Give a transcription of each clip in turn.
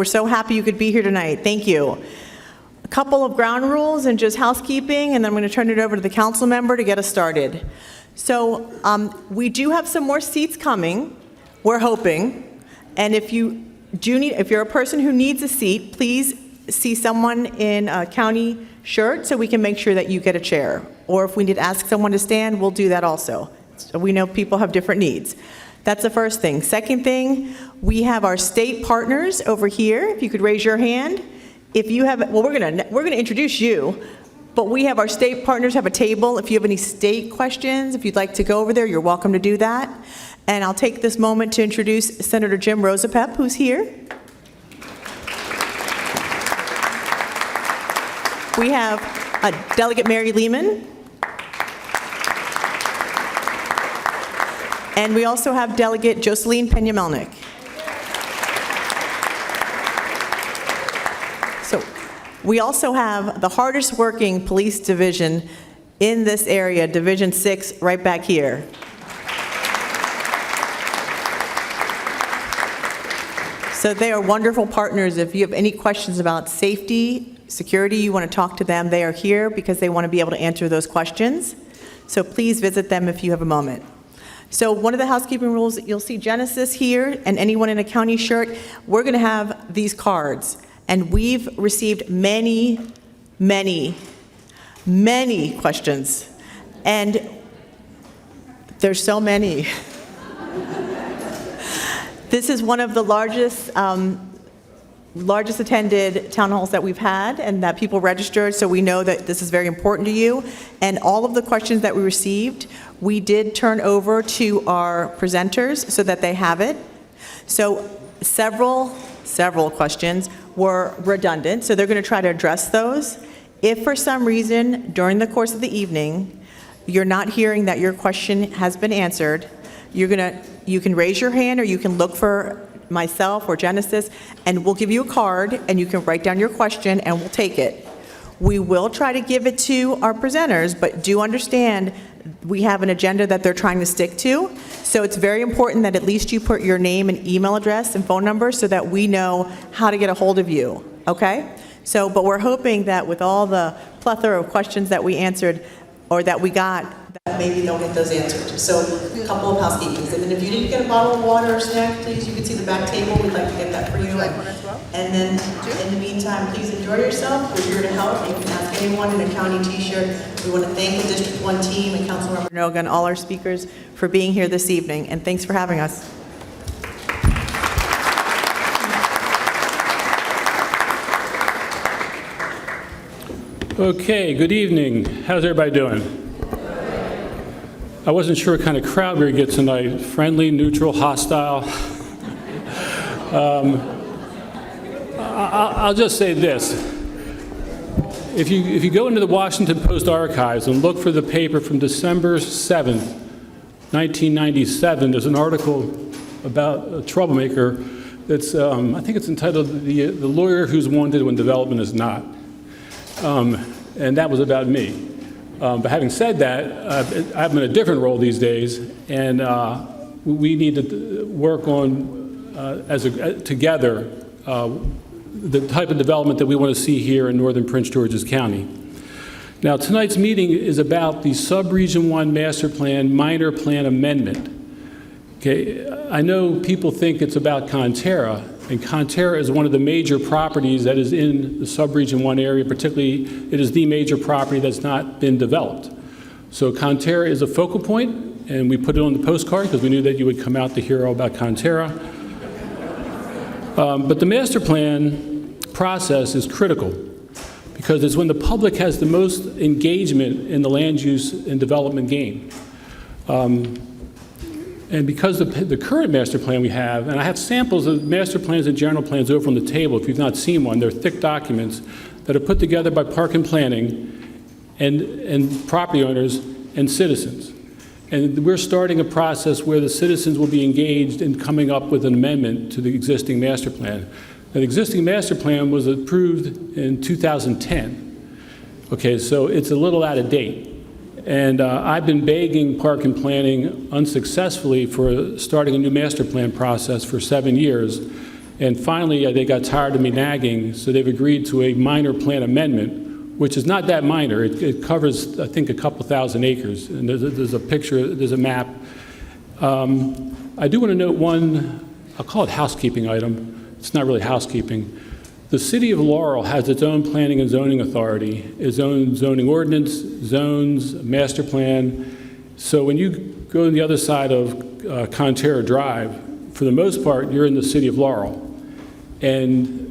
We're so happy you could be here tonight. Thank you. A couple of ground rules and just housekeeping, and then I'm going to turn it over to the council member to get us started. So we do have some more seats coming, we're hoping, and if you're a person who needs a seat, please see someone in a county shirt so we can make sure that you get a chair. Or if we need to ask someone to stand, we'll do that also. So we know people have different needs. That's the first thing. Second thing, we have our state partners over here. If you could raise your hand. If you have, well, we're gonna introduce you, but we have our state partners have a table. If you have any state questions, if you'd like to go over there, you're welcome to do that. And I'll take this moment to introduce Senator Jim Rosapep, who's here. We have Delegate Mary Lehman. And we also have Delegate Jocelyn Pena-Melnick. So we also have the hardest working police division in this area, Division 6, right back here. So they are wonderful partners. If you have any questions about safety, security, you want to talk to them, they are here because they want to be able to answer those questions. So please visit them if you have a moment. So one of the housekeeping rules, you'll see Genesis here and anyone in a county shirt, we're going to have these cards. And we've received many, many, many questions. And there's so many. This is one of the largest attended town halls that we've had and that people registered, so we know that this is very important to you. And all of the questions that we received, we did turn over to our presenters so that they have it. So several questions were redundant, so they're going to try to address those. If for some reason during the course of the evening you're not hearing that your question has been answered, you can raise your hand or you can look for myself or Genesis, and we'll give you a card and you can write down your question and we'll take it. We will try to give it to our presenters, but do understand we have an agenda that they're trying to stick to. So it's very important that at least you put your name and email address and phone number so that we know how to get a hold of you, okay? So, but we're hoping that with all the plethora of questions that we answered or that we got, that maybe they'll get those answered. So a couple of housekeepings. And then if you didn't get a bottle of water or snack, please, you can see the back table. We'd like to get that for you. And then in the meantime, please enjoy yourself. We're here to help. You can ask anyone in a county t-shirt. We want to thank the District 1 team and Councilmember Noga and all our speakers for being here this evening. And thanks for having us. Okay, good evening. How's everybody doing? I wasn't sure what kind of crowd we would get tonight. Friendly, neutral, hostile. I'll just say this. If you go into the Washington Post archives and look for the paper from December 7th, 1997, there's an article about a troublemaker that's, I think it's entitled The Lawyer Who's Wanted When Development Is Not. And that was about me. But having said that, I'm in a different role these days, and we need to work on, together, the type of development that we want to see here in northern Prince George's County. Now, tonight's meeting is about the Subregion 1 Master Plan Minor Plan Amendment. Okay, I know people think it's about Konterra, and Konterra is one of the major properties that is in the Subregion 1 area, particularly it is the major property that's not been developed. So Konterra is a focal point, and we put it on the postcard because we knew that you would come out to hear all about Konterra. But the master plan process is critical because it's when the public has the most engagement in the land use and development game. And because the current master plan we have, and I have samples of master plans and general plans over on the table if you've not seen one, they're thick documents that are put together by Park and Planning and property owners and citizens. And we're starting a process where the citizens will be engaged in coming up with an amendment to the existing master plan. Now, the existing master plan was approved in 2010. Okay, so it's a little out of date. And I've been begging Park and Planning unsuccessfully for starting a new master plan process for 7 years. And finally, they got tired of me nagging, so they've agreed to a minor plan amendment, which is not that minor. It covers, I think, a couple thousand acres. And there's a picture, there's a map. I do want to note one, I'll call it housekeeping item. It's not really housekeeping. The city of Laurel has its own planning and zoning authority, its own zoning ordinance, zones, master plan. So when you go on the other side of Konterra Drive, for the most part, you're in the city of Laurel. And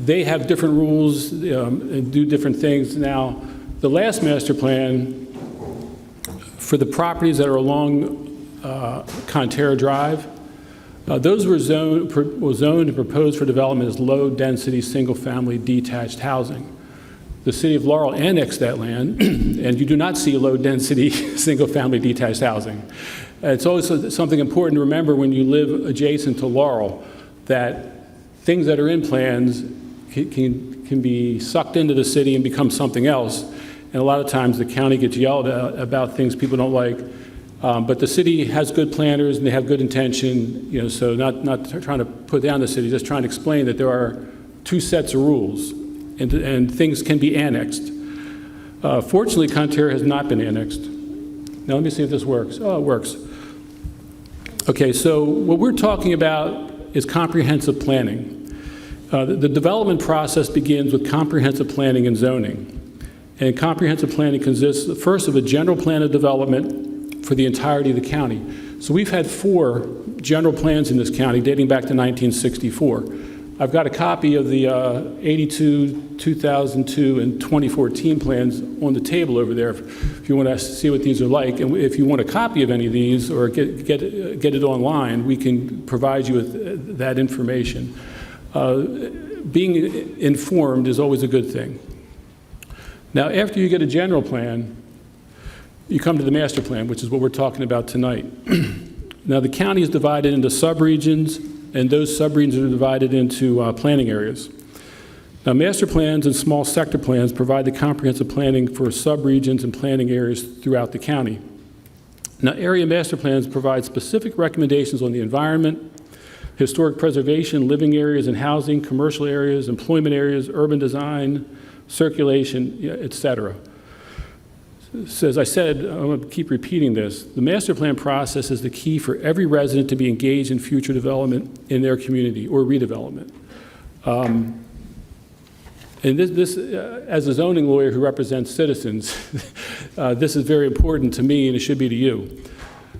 they have different rules and do different things. Now, the last master plan, for the properties that are along Konterra Drive, those were zoned and proposed for development as low-density, single-family detached housing. The city of Laurel annexed that land, and you do not see low-density, single-family detached housing. It's also something important to remember when you live adjacent to Laurel, that things that are in plans can be sucked into the city and become something else. And a lot of times the county gets yelled at about things people don't like. But the city has good planners and they have good intention, so not trying to put down the city, just trying to explain that there are two sets of rules and things can be annexed. Fortunately, Konterra has not been annexed. Now let me see if this works. Oh, it works. Okay, so what we're talking about is comprehensive planning. The development process begins with comprehensive planning and zoning. And comprehensive planning consists first of a general plan of development for the entirety of the county. So we've had 4 general plans in this county dating back to 1964. I've got a copy of the 82, 2002, and 2014 plans on the table over there if you want to see what these are like. And if you want a copy of any of these or get it online, we can provide you with that information. Being informed is always a good thing. Now, after you get a general plan, you come to the master plan, which is what we're talking about tonight. Now, the county is divided into subregions, and those subregions are divided into planning areas. Now, master plans and small sector plans provide the comprehensive planning for subregions and planning areas throughout the county. Now, area master plans provide specific recommendations on the environment, historic preservation, living areas and housing, commercial areas, employment areas, urban design, circulation, et cetera. So as I said, I'm going to keep repeating this, the master plan process is the key for every resident to be engaged in future development in their community or redevelopment. And this as a zoning lawyer who represents citizens, this is very important to me and it should be to you.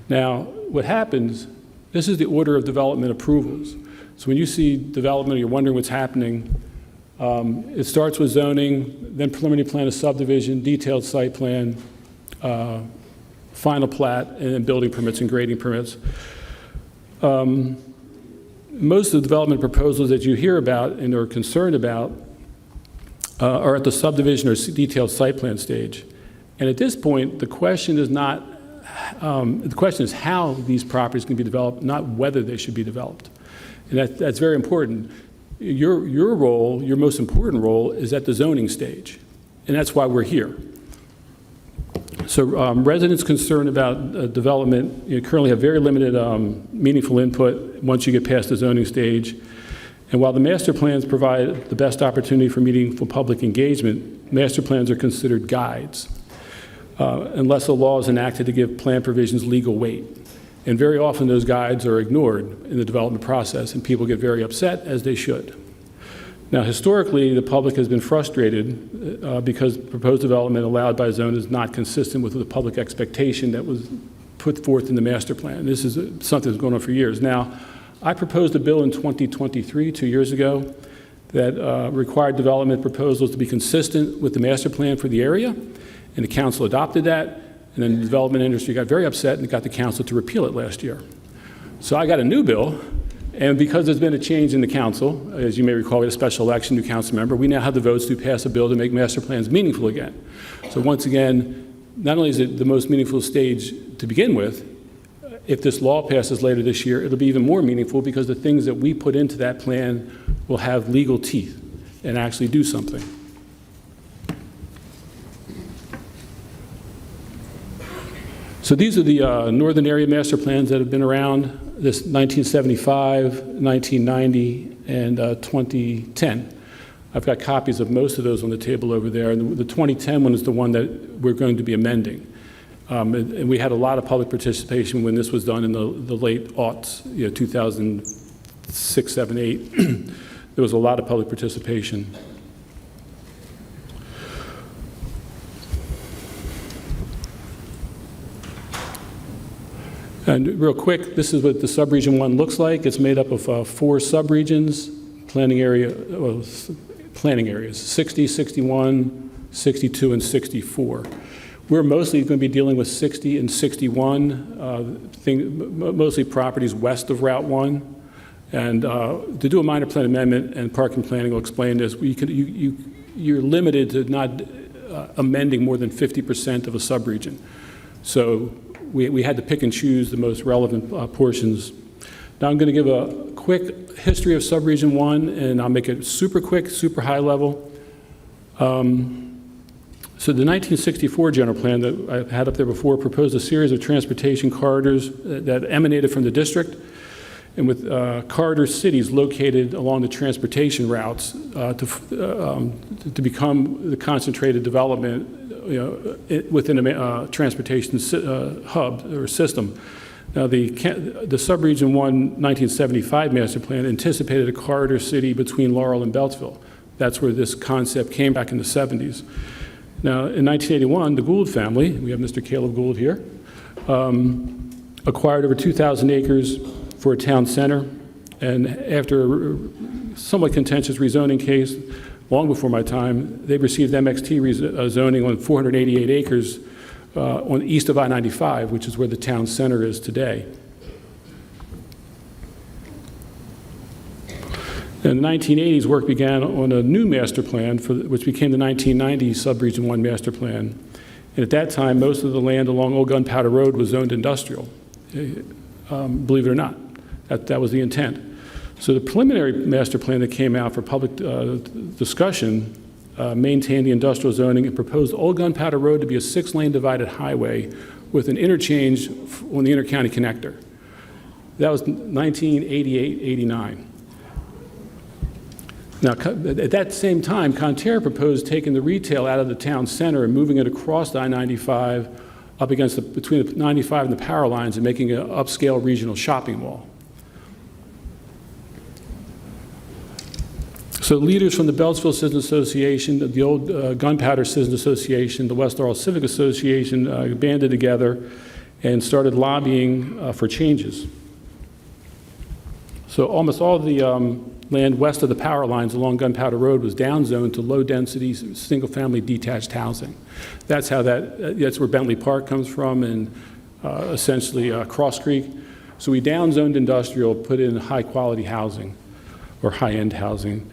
Now, what happens, this is the order of development approvals. So when you see development or you're wondering what's happening, it starts with zoning, then preliminary plan of subdivision, detailed site plan, final plat, and then building permits and grading permits. Most of the development proposals that you hear about and are concerned about are at the subdivision or detailed site plan stage. And at this point, the question is not, the question is how these properties can be developed, not whether they should be developed. And that's very important. Your role, your most important role, is at the zoning stage, and that's why we're here. So residents concerned about development currently have very limited meaningful input once you get past the zoning stage. And while the master plans provide the best opportunity for meaningful public engagement, master plans are considered guides, unless a law is enacted to give plan provisions legal weight. And very often those guides are ignored in the development process, and people get very upset, as they should. Now, historically, the public has been frustrated because proposed development allowed by zone is not consistent with the public expectation that was put forth in the master plan. This is something that's going on for years. Now, I proposed a bill in 2023, 2 years ago, that required development proposals to be consistent with the master plan for the area, and the council adopted that. And then the development industry got very upset and got the council to repeal it last year. So I got a new bill, and because there's been a change in the council, as you may recall, we had a special election, new council member, we now have the votes to pass a bill to make master plans meaningful again. So once again, not only is it the most meaningful stage to begin with, if this law passes later this year, it'll be even more meaningful because the things that we put into that plan will have legal teeth and actually do something. So these are the northern area master plans that have been around. this 1975, 1990, and 2010. I've got copies of most of those on the table over there, and the 2010 one is the one that we're going to be amending. And we had a lot of public participation when this was done in the late aughts, 2006, 7, 8. There was a lot of public participation. And real quick, this is what the Subregion 1 looks like. It's made up of 4 subregions, planning areas, 60, 61, 62, and 64. We're mostly going to be dealing with 60 and 61, mostly properties west of Route 1. And to do a minor plan amendment, and parking planning will explain this, you're limited to not amending more than 50% of a subregion. So we had to pick and choose the most relevant portions. Now I'm going to give a quick history of Subregion 1, and I'll make it super quick, super high level. So the 1964 general plan that I had up there before proposed a series of transportation corridors that emanated from the district, and with corridor cities located along the transportation routes to become the concentrated development within a transportation hub or system. Now, the Subregion 1 1975 master plan anticipated a corridor city between Laurel and Beltsville. That's where this concept came back in the 70s. Now, in 1981, the Gould family, we have Mr. Caleb Gould here, acquired over 2,000 acres for a town center. And after a somewhat contentious rezoning case, long before my time, they received MXT zoning on 488 acres on east of I-95, which is where the town center is today. In the 1980s, work began on a new master plan, which became the 1990 Subregion 1 master plan. And at that time, most of the land along Old Gunpowder Road was zoned industrial, believe it or not. That was the intent. So the preliminary master plan that came out for public discussion maintained the industrial zoning and proposed Old Gunpowder Road to be a 6-lane divided highway with an interchange on the inter-county connector. That was 1988-89. Now, at that same time, Konterra proposed taking the retail out of the town center and moving it across the I-95 up against between the 95 and the power lines and making an upscale regional shopping mall. So leaders from the Beltsville Citizen Association, the old Gunpowder Citizen Association, the West Laurel Civic Association banded together and started lobbying for changes. So almost all the land west of the power lines along Gunpowder Road was downzoned to low-density, single-family detached housing. That's where Bentley Park comes from, and essentially Cross Creek. So we downzoned industrial, put in high-quality housing or high-end housing.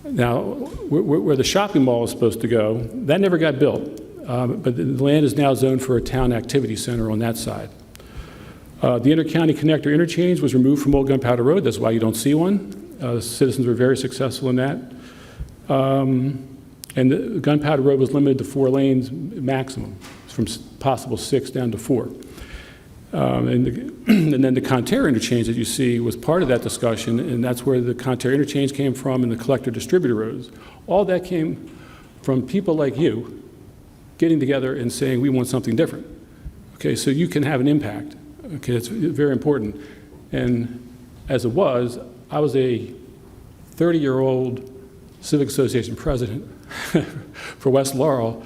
Now, where the shopping mall is supposed to go, that never got built, but the land is now zoned for a town activity center on that side. The inter-county connector interchange was removed from Old Gunpowder Road. That's why you don't see one. Citizens were very successful in that. And the Gunpowder Road was limited to 4 lanes maximum, from possible 6 down to 4. And then the Konterra interchange that you see was part of that discussion, and that's where the Konterra interchange came from and the collector distributor roads. All that came from people like you getting together and saying, we want something different. Okay, so you can have an impact. Okay, it's very important. And as it was, I was a 30-year-old Civic Association president for West Laurel,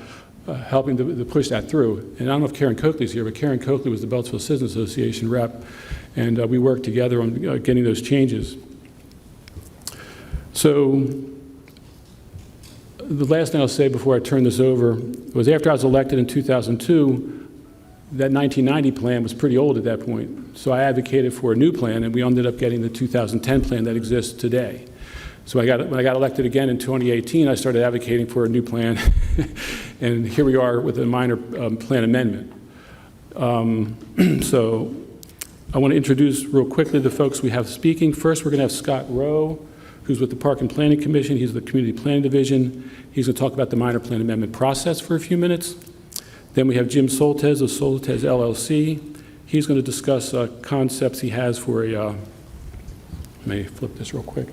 helping to push that through. And I don't know if Karen Coakley's here, but Karen Coakley was the Beltsville Citizen Association rep, and we worked together on getting those changes. So the last thing I'll say before I turn this over was after I was elected in 2002, that 1990 plan was pretty old at that point. So I advocated for a new plan, and we ended up getting the 2010 plan that exists today. So when I got elected again in 2018, I started advocating for a new plan, and here we are with a minor plan amendment. So I want to introduce real quickly the folks we have speaking. First, we're going to have Scott Rowe, who's with the Park and Planning Commission. He's the Community Planning Division. He's going to talk about the minor plan amendment process for a few minutes. Then we have Jim Soltesz of Soltesz LLC. He's going to discuss concepts he has for a, let me flip this real quick,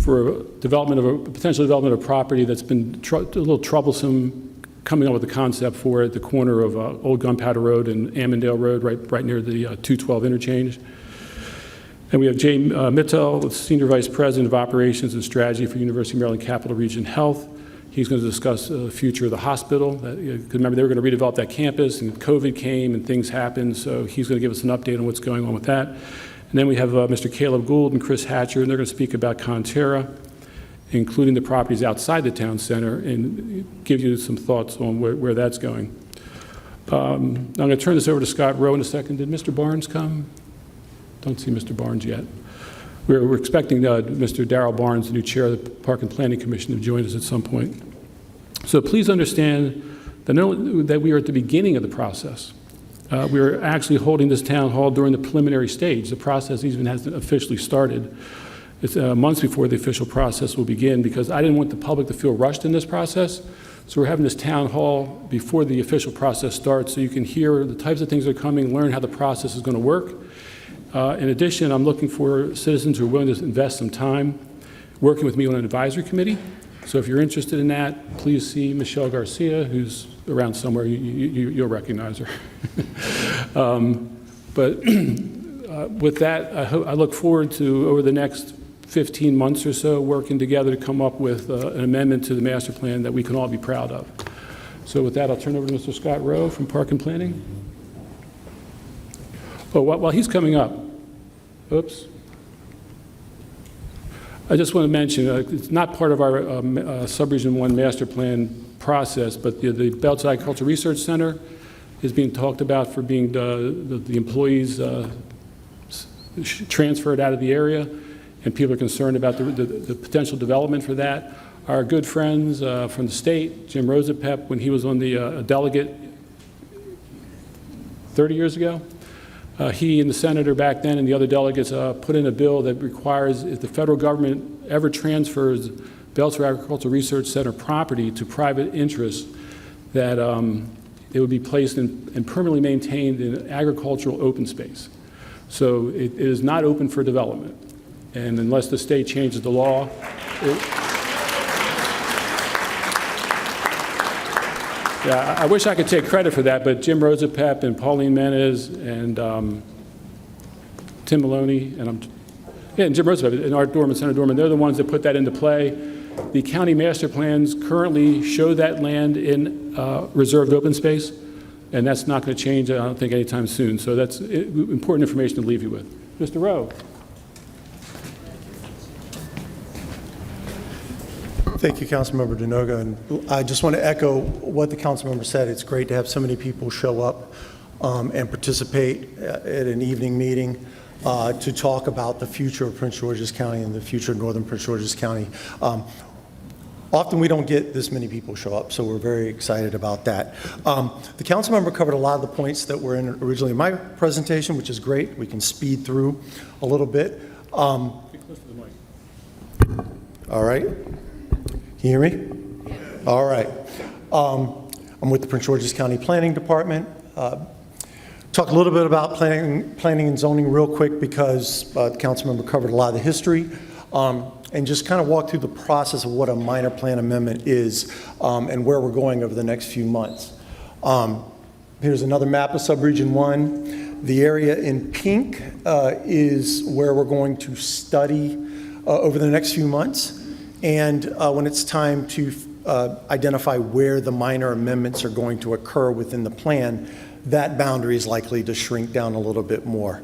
for potential development of property that's been a little troublesome, coming up with a concept for it at the corner of Old Gunpowder Road and Ammondale Road, right near the 212 interchange. And we have Jay Mittel, Senior Vice President of Operations and Strategy for University of Maryland Capital Region Health. He's going to discuss the future of the hospital. Because remember, they were going to redevelop that campus, and COVID came and things happened, so he's going to give us an update on what's going on with that. And then we have Mr. Caleb Gould and Chris Hatcher, and they're going to speak about Konterra, including the properties outside the town center, and give you some thoughts on where that's going. I'm going to turn this over to Scott Rowe in a second. Did Mr. Barnes come? Don't see Mr. Barnes yet. We're expecting Mr. Darrell Barnes, the new chair of the Park and Planning Commission, to join us at some point. So please understand that we are at the beginning of the process. We are actually holding this town hall during the preliminary stage. The process even hasn't officially started. It's months before the official process will begin, because I didn't want the public to feel rushed in this process. So we're having this town hall before the official process starts, so you can hear the types of things that are coming, learn how the process is going to work. In addition, I'm looking for citizens who are willing to invest some time working with me on an advisory committee. So if you're interested in that, please see Michelle Garcia, who's around somewhere. You'll recognize her. With that, I look forward to, over the next 15 months or so, working together to come up with an amendment to the master plan that we can all be proud of. So with that, I'll turn over to Mr. Scott Rowe from Park and Planning. Oh, while he's coming up, oops. I just want to mention, it's not part of our Subregion 1 master plan process, but the Belts Agricultural Research Center is being talked about for being the employees transferred out of the area, and people are concerned about the potential development for that. Our good friends from the state, Jim Rosapep, when he was on the delegate 30 years ago, he and the senator back then and the other delegates put in a bill that requires, if the federal government ever transfers Belts Agricultural Research Center property to private interests, that it would be placed and permanently maintained in agricultural open space. So it is not open for development. And unless the state changes the law, yeah, I wish I could take credit for that, but Jim Rosapep and Pauline Menez and Tim Maloney and Jim Rosapep and Art Dorman, Senator Dorman, they're the ones that put that into play. The county master plans currently show that land in reserved open space, and that's not going to change, I don't think, anytime soon. So that's important information to leave you with. Mr. Rowe. Thank you, Councilmember Denoga, and I just want to echo what the councilmember said. It's great to have so many people show up and participate at an evening meeting to talk about the future of Prince George's County and the future of northern Prince George's County. Often we don't get this many people show up, so we're very excited about that. The councilmember covered a lot of the points that were in originally in my presentation, which is great. We can speed through a little bit. All right. Can you hear me? All right. I'm with the Prince George's County Planning Department. Talk a little bit about planning and zoning real quick, because the council member covered a lot of the history, and just kind of walk through the process of what a minor plan amendment is and where we're going over the next few months. Here's another map of Subregion 1. The area in pink is where we're going to study over the next few months. And when it's time to identify where the minor amendments are going to occur within the plan, that boundary is likely to shrink down a little bit more.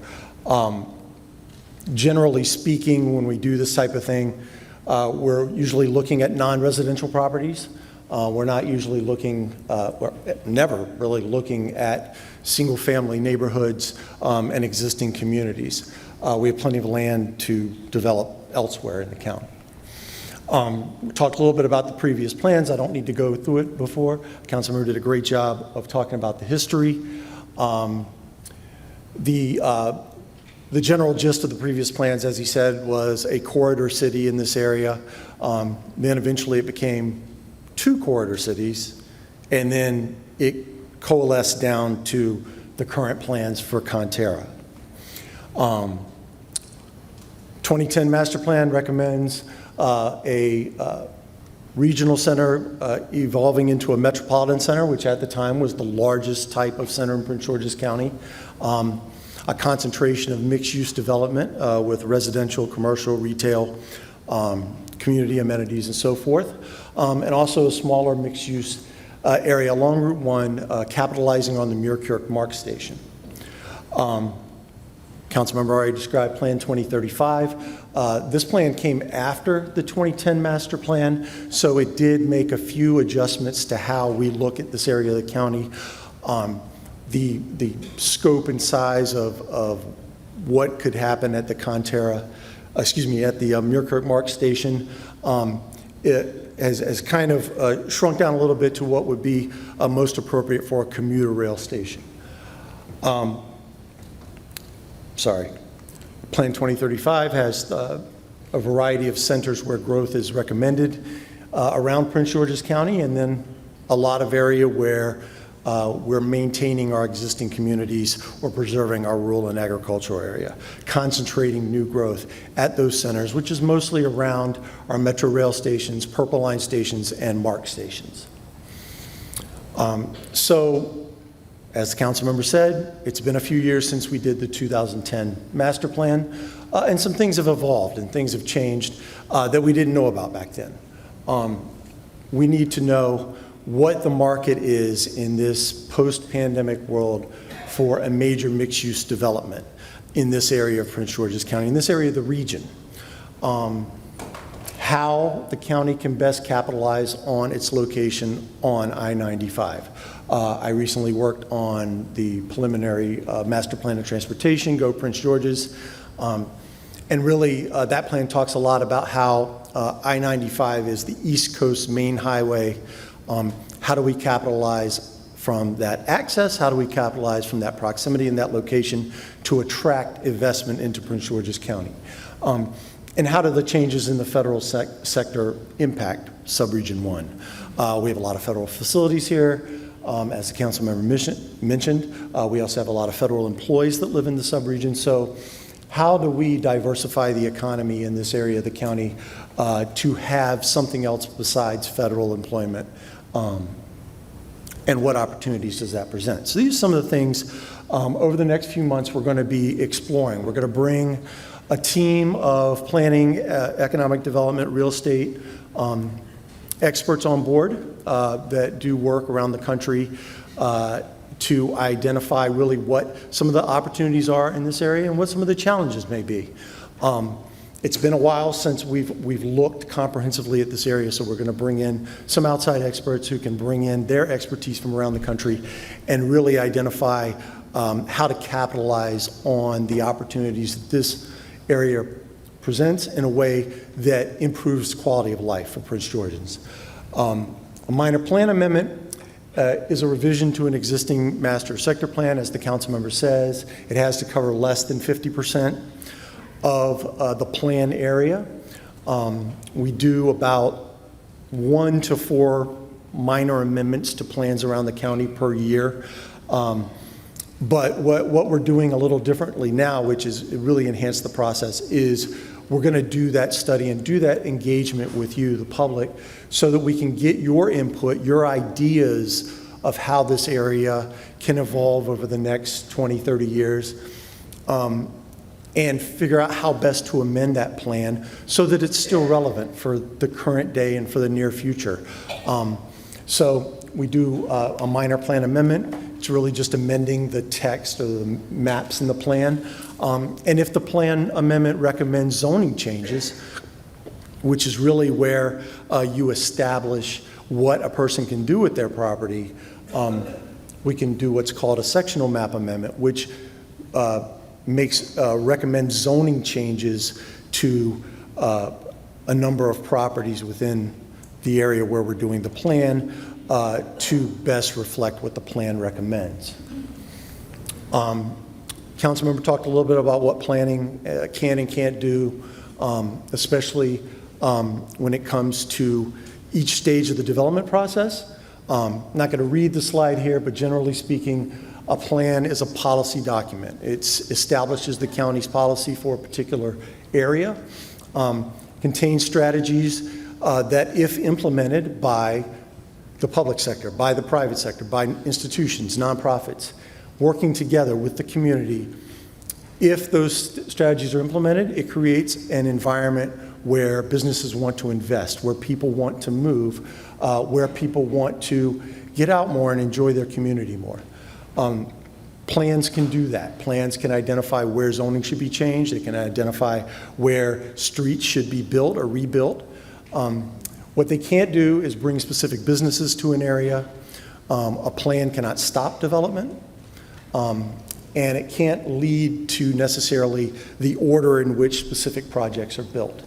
Generally speaking, when we do this type of thing, we're usually looking at non-residential properties. We're not usually looking, we're never really looking at single-family neighborhoods and existing communities. We have plenty of land to develop elsewhere in the county. We talked a little bit about the previous plans. I don't need to go through it before. Councilmember did a great job of talking about the history. The general gist of the previous plans, as he said, was a corridor city in this area. Then eventually it became 2 corridor cities, and then it coalesce down to the current plans for Konterra. 2010 master plan recommends a regional center evolving into a metropolitan center, which at the time was the largest type of center in Prince George's County. A concentration of mixed-use development with residential, commercial, retail, community amenities, and so forth, and also a smaller mixed-use area along Route 1, capitalizing on the Muirkirk MARC station. Councilmember already described Plan 2035. This plan came after the 2010 master plan, so it did make a few adjustments to how we look at this area of the county. The scope and size of what could happen at the Konterra, at the Muirkirk MARC station, it has kind of shrunk down a little bit to what would be most appropriate for a commuter rail station. Plan 2035 has a variety of centers where growth is recommended around Prince George's County, and then a lot of area where we're maintaining our existing communities or preserving our rural and agricultural area, concentrating new growth at those centers, which is mostly around our Metro Rail stations, Purple Line stations, and MARC stations. So, as the council member said, it's been a few years since we did the 2010 master plan, and some things have evolved and things have changed that we didn't know about back then. We need to know what the market is in this post-pandemic world for a major mixed-use development in this area of Prince George's County, in this area of the region. How the county can best capitalize on its location on I-95. I recently worked on the preliminary master plan of transportation, Go Prince George's, and really that plan talks a lot about how I-95 is the East Coast main highway. How do we capitalize from that access? How do we capitalize from that proximity and that location to attract investment into Prince George's County? And how do the changes in the federal sector impact Subregion 1? We have a lot of federal facilities here. As the council member mentioned, we also have a lot of federal employees that live in the subregion. So how do we diversify the economy in this area of the county to have something else besides federal employment? And what opportunities does that present? So these are some of the things over the next few months we're going to be exploring. We're going to bring a team of planning, economic development, real estate experts on board that do work around the country to identify really what some of the opportunities are in this area and what some of the challenges may be. It's been a while since we've looked comprehensively at this area, so we're going to bring in some outside experts who can bring in their expertise from around the country and really identify how to capitalize on the opportunities that this area presents in a way that improves quality of life for Prince Georgians. A minor plan amendment is a revision to an existing master sector plan, as the council member says. It has to cover less than 50% of the plan area. We do about 1 to 4 minor amendments to plans around the county per year. But what we're doing a little differently now, which is really enhanced the process, is we're going to do that study and do that engagement with you, the public, so that we can get your input, your ideas of how this area can evolve over the next 20, 30 years, and figure out how best to amend that plan so that it's still relevant for the current day and for the near future. So we do a minor plan amendment. It's really just amending the text or the maps in the plan. And if the plan amendment recommends zoning changes, which is really where you establish what a person can do with their property, we can do what's called a sectional map amendment, which recommends zoning changes to a number of properties within the area where we're doing the plan to best reflect what the plan recommends. Councilmember talked a little bit about what planning can and can't do, especially when it comes to each stage of the development process. Not going to read the slide here, but generally speaking, a plan is a policy document. It establishes the county's policy for a particular area, contains strategies that, if implemented by the public sector, by the private sector, by institutions, nonprofits, working together with the community, if those strategies are implemented, it creates an environment where businesses want to invest, where people want to move, where people want to get out more and enjoy their community more. Plans can do that. Plans can identify where zoning should be changed. They can identify where streets should be built or rebuilt. What they can't do is bring specific businesses to an area. A plan cannot stop development. And it can't lead to necessarily the order in which specific projects are built.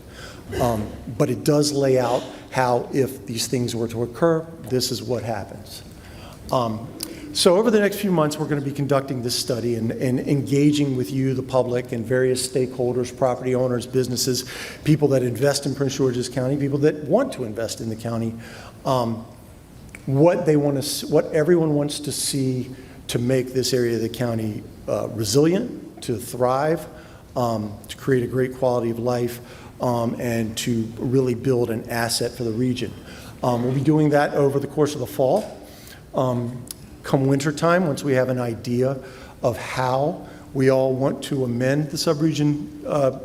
But it does lay out how, if these things were to occur, this is what happens. So over the next few months, we're going to be conducting this study and engaging with you, the public, and various stakeholders, property owners, businesses, people that invest in Prince George's County, people that want to invest in the county, what everyone wants to see to make this area of the county resilient, to thrive, to create a great quality of life, and to really build an asset for the region. We'll be doing that over the course of the fall. Come winter time, once we have an idea of how we all want to amend the Subregion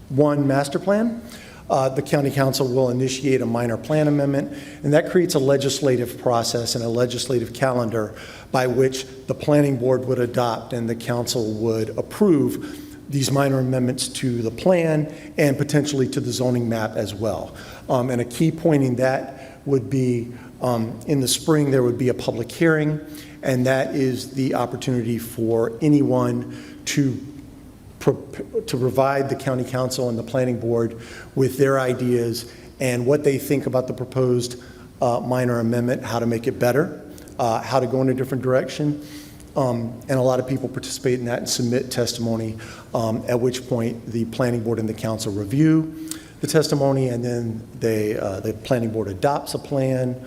1 master plan, the County Council will initiate a minor plan amendment, and that creates a legislative process and a legislative calendar by which the Planning Board would adopt and the Council would approve these minor amendments to the plan and potentially to the zoning map as well. And a key point in that would be in the spring there would be a public hearing, and that is the opportunity for anyone to provide the County Council and the Planning Board with their ideas and what they think about the proposed minor amendment, how to make it better, how to go in a different direction. And a lot of people participate in that and submit testimony, at which point the Planning Board and the Council review the testimony, and then the Planning Board adopts a plan,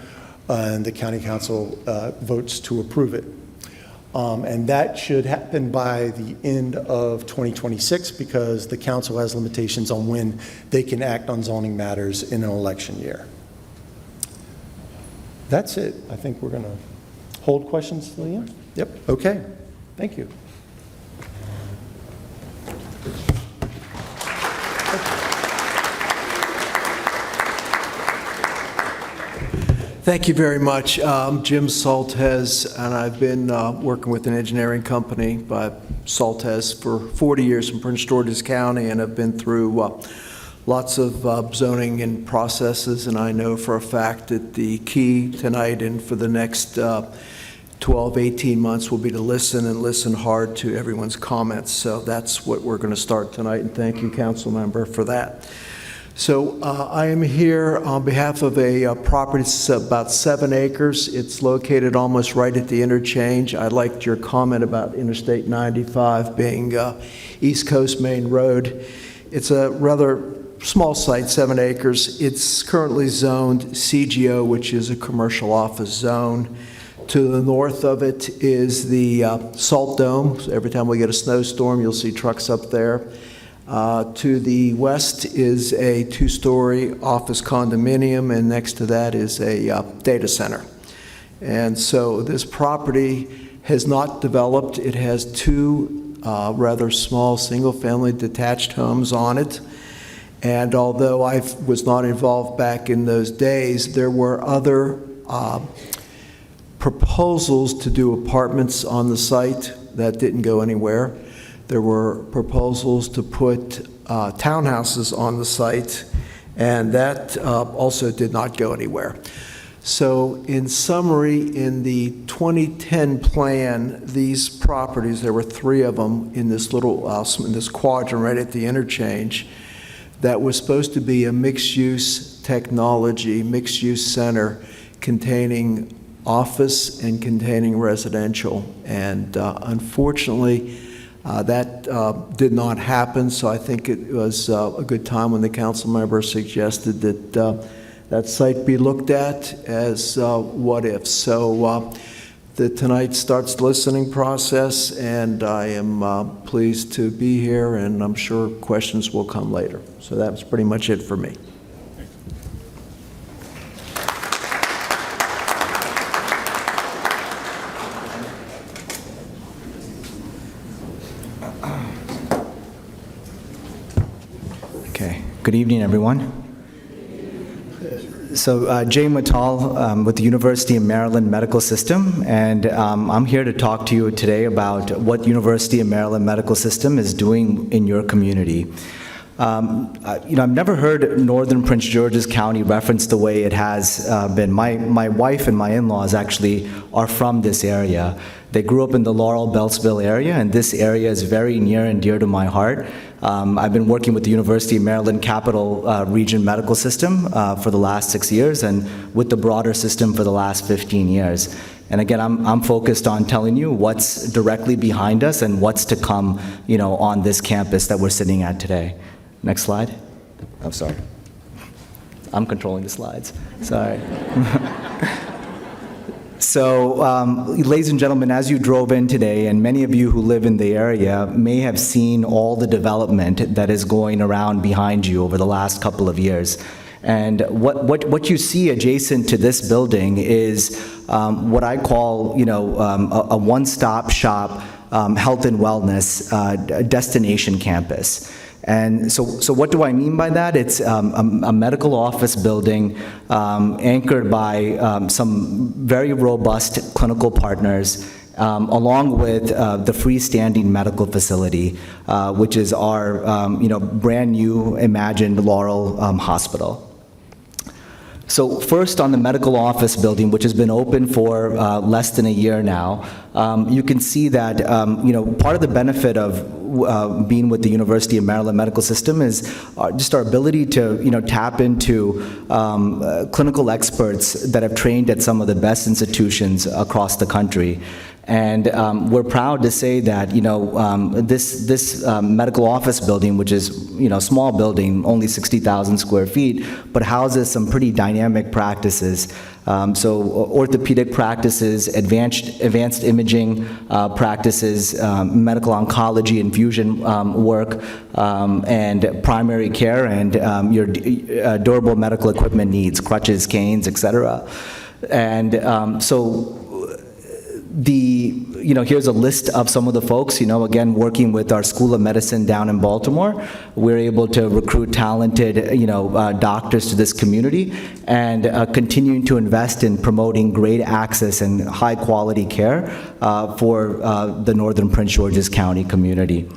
and the County Council votes to approve it. And that should happen by the end of 2026 because the Council has limitations on when they can act on zoning matters in an election year. That's it. I think we're going to hold questions, Leah? Yep, okay. Thank you. Thank you very much. I'm Jim Saltez, and I've been working with an engineering company by Saltez for 40 years in Prince George's County, and I've been through lots of zoning and processes, and I know for a fact that the key tonight and for the next 12, 18 months will be to listen and listen hard to everyone's comments. So that's what we're going to start tonight, and thank you, Council Member, for that. So I am here on behalf of a property that's about 7 acres. It's located almost right at the interchange. I liked your comment about Interstate 95 being East Coast Main Road. It's a rather small site, 7 acres. It's currently zoned CGO, which is a commercial office zone. To the north of it is the Salt Dome. So every time we get a snowstorm, you'll see trucks up there. To the west is a 2-story office condominium, and next to that is a data center. And so this property has not developed. It has 2 rather small single-family detached homes on it. And although I was not involved back in those days, there were other proposals to do apartments on the site that didn't go anywhere. There were proposals to put townhouses on the site, and that also did not go anywhere. So in summary, in the 2010 plan, these properties, there were 3 of them in this little, in this quadrant right at the interchange, that was supposed to be a mixed-use technology, mixed-use center containing office and containing residential. And unfortunately, that did not happen, so I think it was a good time when the council member suggested that that site be looked at as what if. So tonight starts the listening process, and I am pleased to be here, and I'm sure questions will come later. So that's pretty much it for me. Okay. Good evening, everyone. So, Jay Mattal with the University of Maryland Medical System, and I'm here to talk to you today about what University of Maryland Medical System is doing in your community. I've never heard Northern Prince George's County referenced the way it has been. My wife and my in-laws actually are from this area. They grew up in the Laurel-Beltsville area, and this area is very near and dear to my heart. I've been working with the University of Maryland Capital Region Medical System for the last 6 years, and with the broader system for the last 15 years. And again, I'm focused on telling you what's directly behind us and what's to come, on this campus that we're sitting at today. Next slide. Oh, sorry. I'm controlling the slides. Sorry. So, ladies and gentlemen, as you drove in today, and many of you who live in the area may have seen all the development that is going around behind you over the last couple of years. And what you see adjacent to this building is what I call, a one-stop shop health and wellness destination campus. And so what do I mean by that? It's a medical office building anchored by some very robust clinical partners, along with the freestanding medical facility, which is our brand new imagined Laurel Hospital. So first, on the medical office building, which has been open for less than a year now, you can see that part of the benefit of being with the University of Maryland Medical System is just our ability to tap into clinical experts that have trained at some of the best institutions across the country. And we're proud to say that this medical office building, which is a small building, only 60,000 square feet, but houses some pretty dynamic practices. So orthopedic practices, advanced imaging practices, medical oncology infusion work, and primary care, and your durable medical equipment needs, crutches, canes, etc. And so here's a list of some of the folks, again, working with our School of Medicine down in Baltimore. We're able to recruit talented, doctors to this community, and continuing to invest in promoting great access and high-quality care for the Northern Prince George's County community.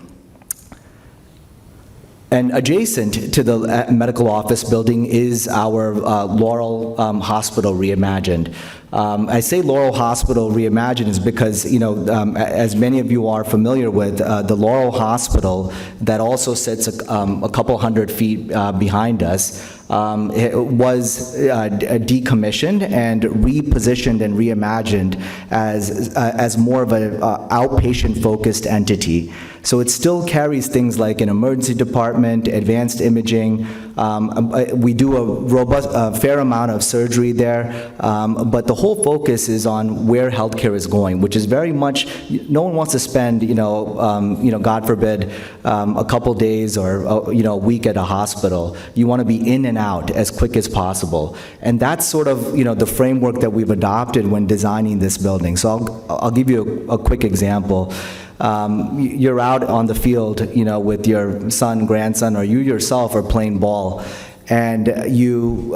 And adjacent to the medical office building is our Laurel Hospital Reimagined. I say Laurel Hospital Reimagined is because, as many of you are familiar with, the Laurel Hospital that also sits a couple hundred feet behind us it was decommissioned and repositioned and reimagined as more of an outpatient-focused entity. So it still carries things like an emergency department, advanced imaging. We do a fair amount of surgery there, but the whole focus is on where healthcare is going, which is very much, no one wants to spend, God forbid, a couple days or a week at a hospital. You want to be in and out as quick as possible, and that's sort of the framework that we've adopted when designing this building. So I'll give you a quick example. You're out on the field, with your son, grandson, or you yourself are playing ball, and you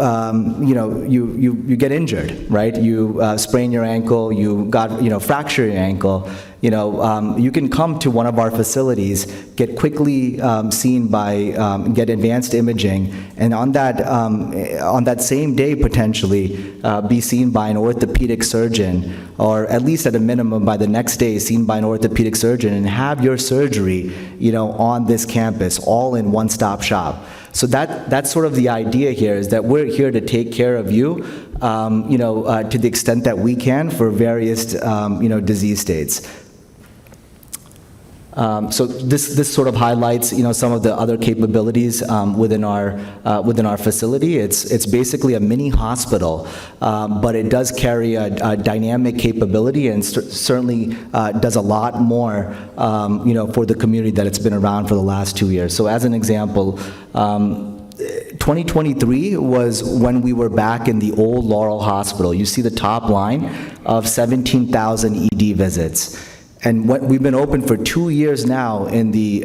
get injured, right? You sprain your ankle, fracture your ankle. You can come to one of our facilities, get quickly seen by, get advanced imaging, and on that same day potentially be seen by an orthopedic surgeon, or at least at a minimum by the next day seen by an orthopedic surgeon, and have your surgery, on this campus, all in one-stop shop. So that's sort of the idea here, is that we're here to take care of you, to the extent that we can for various, disease states. So this sort of highlights, some of the other capabilities within our facility. It's basically a mini hospital, but it does carry a dynamic capability and certainly does a lot more, for the community that it's been around for the last 2 years. So as an example, 2023 was when we were back in the old Laurel Hospital. You see the top line of 17,000 ED visits. And we've been open for 2 years now in the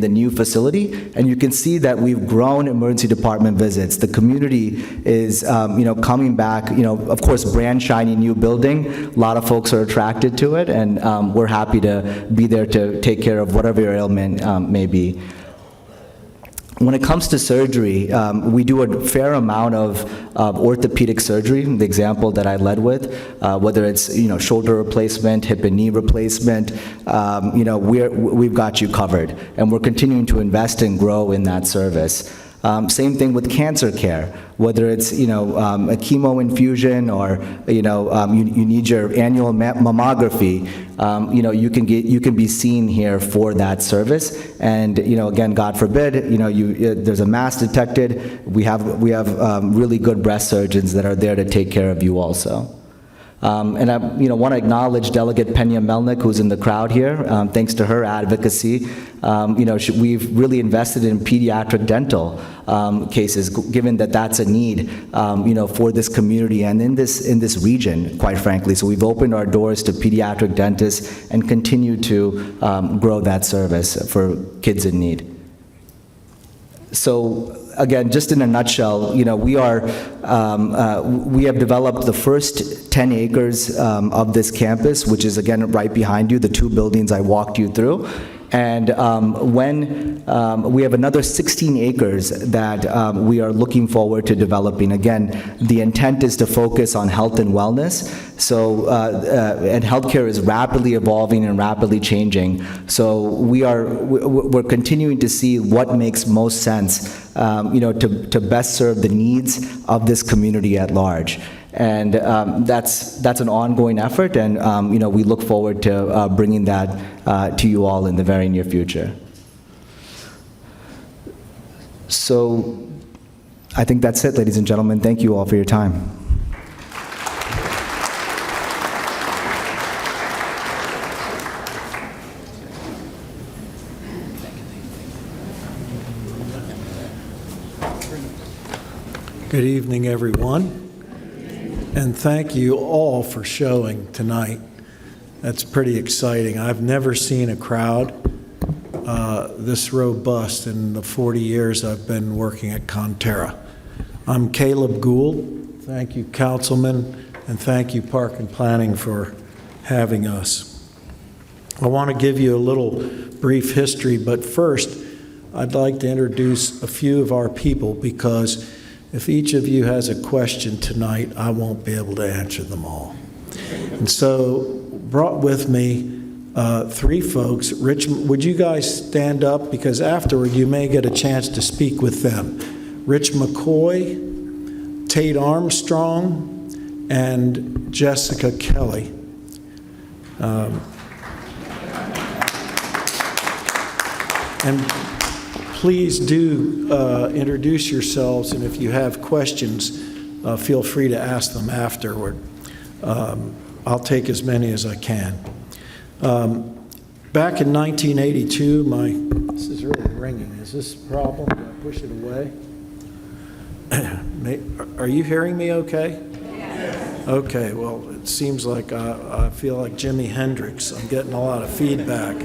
new facility, and you can see that we've grown emergency department visits. The community is, coming back. Of course, brand shiny new building. A lot of folks are attracted to it, and we're happy to be there to take care of whatever your ailment may be. When it comes to surgery, we do a fair amount of orthopedic surgery, the example that I led with, whether it's, shoulder replacement, hip and knee replacement, we've got you covered. And we're continuing to invest and grow in that service. Same thing with cancer care, whether it's, a chemo infusion or, you need your annual mammography, you can be seen here for that service. And, again, God forbid, there's a mass detected, we have really good breast surgeons that are there to take care of you also. And I want to acknowledge Delegate Pena Melnick, who's in the crowd here. Thanks to her advocacy, we've really invested in pediatric dental cases, given that that's a need, for this community and in this region, quite frankly. So we've opened our doors to pediatric dentists and continue to grow that service for kids in need. So again, just in a nutshell, we have developed the first 10 acres of this campus, which is again right behind you, the 2 buildings I walked you through. And we have another 16 acres that we are looking forward to developing. Again, the intent is to focus on health and wellness. So, and healthcare is rapidly evolving and rapidly changing. So we're continuing to see what makes most sense, to best serve the needs of this community at large. And that's an ongoing effort, and we look forward to bringing that to you all in the very near future. So I think that's it, ladies and gentlemen. Thank you all for your time. Good evening, everyone. And thank you all for showing tonight. That's pretty exciting. I've never seen a crowd this robust in the 40 years I've been working at Konterra. I'm Caleb Gould. Thank you, Councilman, and thank you, Park and Planning, for having us. I want to give you a little brief history, but first, I'd like to introduce a few of our people, because if each of you has a question tonight, I won't be able to answer them all. And so, brought with me 3 folks. Rich, would you guys stand up? Because afterward, you may get a chance to speak with them. Rich McCoy, Tate Armstrong, and Jessica Kelly. And please do introduce yourselves, and if you have questions, feel free to ask them afterward. I'll take as many as I can. Back in 1982, this is really ringing. Is this a problem? Do I push it away? Are you hearing me okay? Yes. Okay, well, it seems like I feel like Jimi Hendrix. I'm getting a lot of feedback.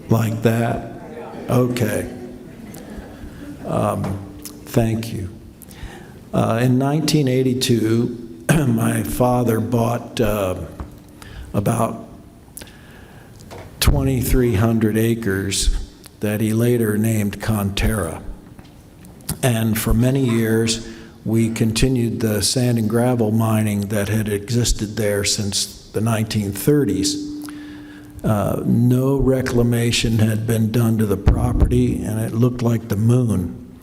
Like that? Okay. Thank you. In 1982, my father bought about 2,300 acres that he later named Konterra. And for many years, we continued the sand and gravel mining that had existed there since the 1930s. No reclamation had been done to the property, and it looked like the moon.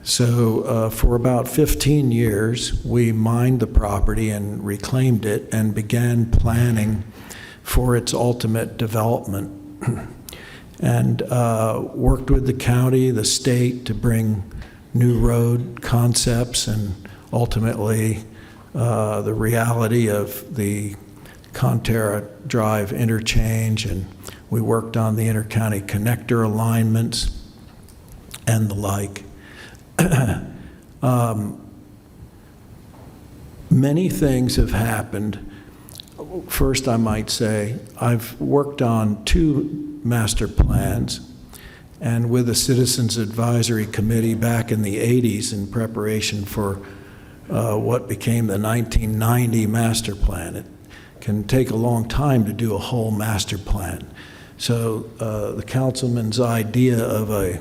So for about 15 years, we mined the property and reclaimed it and began planning for its ultimate development. And worked with the county, the state, to bring new road concepts and ultimately the reality of the Konterra Drive interchange, and we worked on the intercounty connector alignments and the like. Many things have happened. First, I might say, I've worked on 2 master plans, and with the Citizens Advisory Committee back in the 80s in preparation for what became the 1990 master plan. It can take a long time to do a whole master plan. So the councilman's idea of a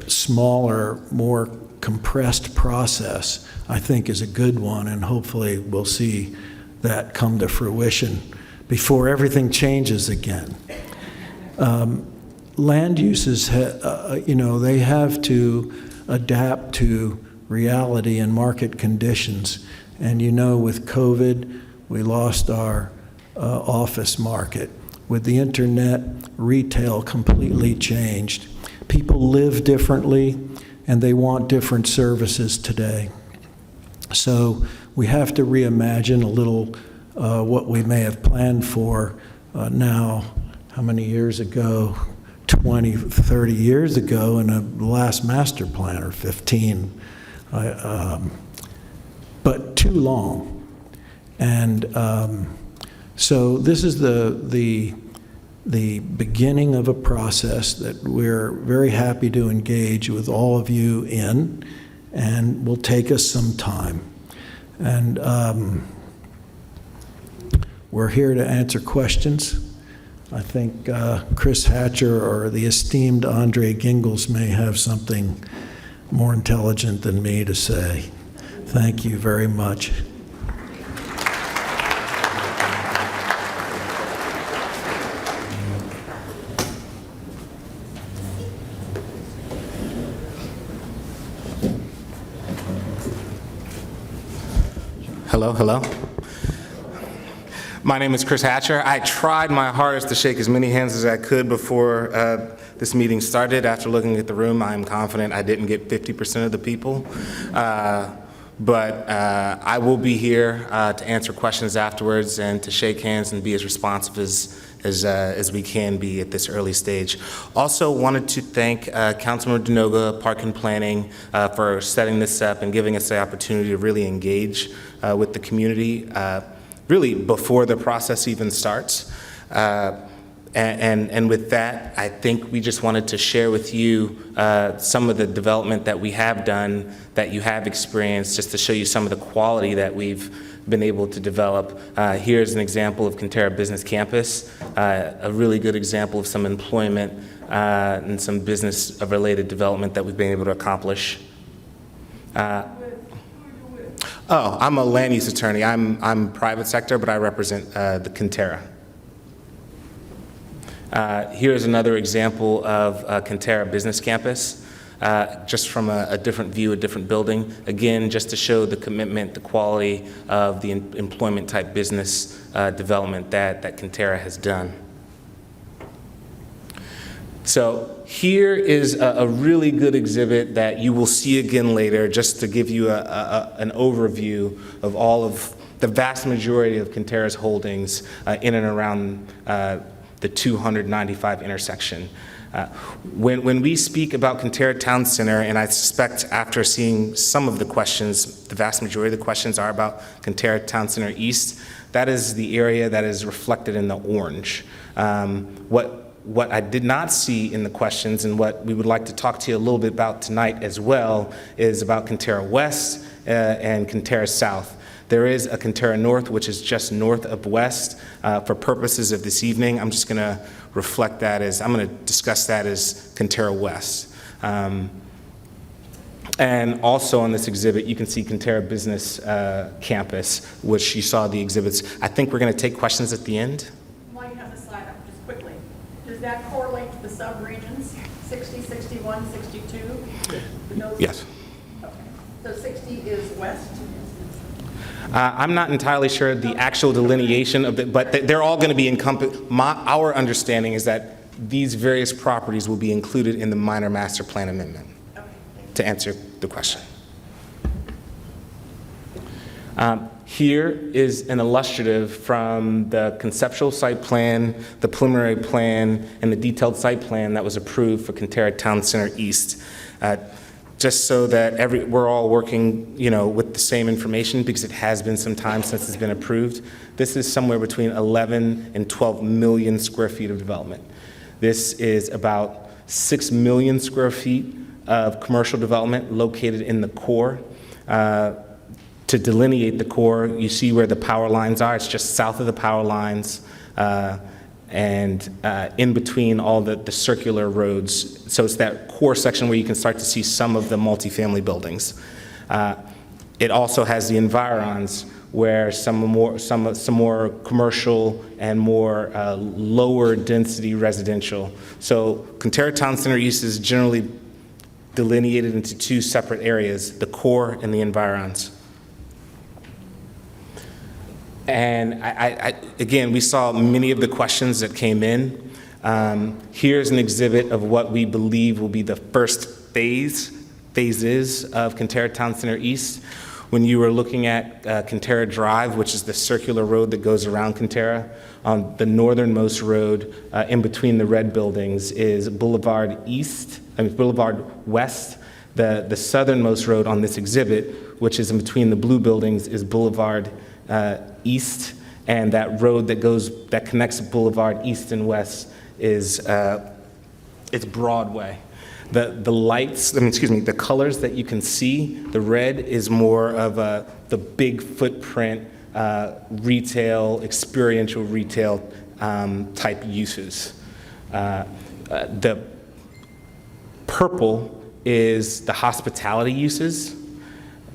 smaller, more compressed process, I think, is a good one, and hopefully we'll see that come to fruition before everything changes again. Land uses, they have to adapt to reality and market conditions. And with COVID, we lost our office market. With the internet, retail completely changed. People live differently, and they want different services today. So we have to reimagine a little what we may have planned for now, how many years ago? 20, 30 years ago in a last master plan, or 15. But too long. And so this is the beginning of a process that we're very happy to engage with all of you in, and will take us some time. And we're here to answer questions. I think Chris Hatcher or the esteemed Andre Gingles may have something more intelligent than me to say. Thank you very much. Hello, hello. My name is Chris Hatcher. I tried my hardest to shake as many hands as I could before this meeting started. After looking at the room, I'm confident I didn't get 50% of the people. But I will be here to answer questions afterwards and to shake hands and be as responsive as we can be at this early stage. Also wanted to thank Councilmember Denoga, Park and Planning, for setting this up and giving us the opportunity to really engage with the community, really before the process even starts. And with that, I think we just wanted to share with you some of the development that we have done, that you have experienced, just to show you some of the quality that we've been able to develop. Here's an example of Konterra Business Campus, a really good example of some employment and some business-related development that we've been able to accomplish. Oh, I'm a land use attorney. I'm private sector, but I represent the Konterra. Here's another example of Konterra Business Campus, just from a different view, a different building. Again, just to show the commitment, the quality of the employment type business development that Konterra has done. So here is a really good exhibit that you will see again later, just to give you an overview of all of the vast majority of Konterra's holdings in and around the 295 intersection. When we speak about Konterra Town Center, and I suspect after seeing some of the questions, the vast majority of the questions are about Konterra Town Center East, that is the area that is reflected in the orange. What I did not see in the questions, and what we would like to talk to you a little bit about tonight as well, is about Konterra West and Konterra South. There is a Konterra North, which is just north of West. For purposes of this evening, I'm just going to reflect that as, I'm going to discuss that as Konterra West. And also on this exhibit, you can see Konterra Business Campus, which you saw the exhibits. I think we're going to take questions at the end. While you have the slide up, just quickly, does that correlate to the subregions, 60, 61, 62? Those- Yes. Okay. So 60 is west? I'm not entirely sure the actual delineation of it, but they're all going to be encompassed. Our understanding is that these various properties will be included in the minor master plan amendment, to answer the question. Here is an illustrative from the conceptual site plan, the preliminary plan, and the detailed site plan that was approved for Konterra Town Center East. Just so that we're all working, with the same information, because it has been some time since it's been approved. This is somewhere between 11 and 12 million square feet of development. This is about 6 million square feet of commercial development located in the core. To delineate the core, you see where the power lines are. It's just south of the power lines, and in between all the circular roads. So it's that core section where you can start to see some of the multifamily buildings. It also has the environs where some more commercial and more lower density residential. So Konterra Town Center East is generally delineated into two separate areas, the core and the environs. And again, we saw many of the questions that came in. Here's an exhibit of what we believe will be the first phases of Konterra Town Center East. When you were looking at Konterra Drive, which is the circular road that goes around Konterra, on the northernmost road in between the red buildings is Boulevard West. The southernmost road on this exhibit, which is in between the blue buildings, is Boulevard East, and that road that connects Boulevard East and West is it's Broadway. The colors that you can see, the red is more of the big footprint retail, experiential retail type uses. The purple is the hospitality uses.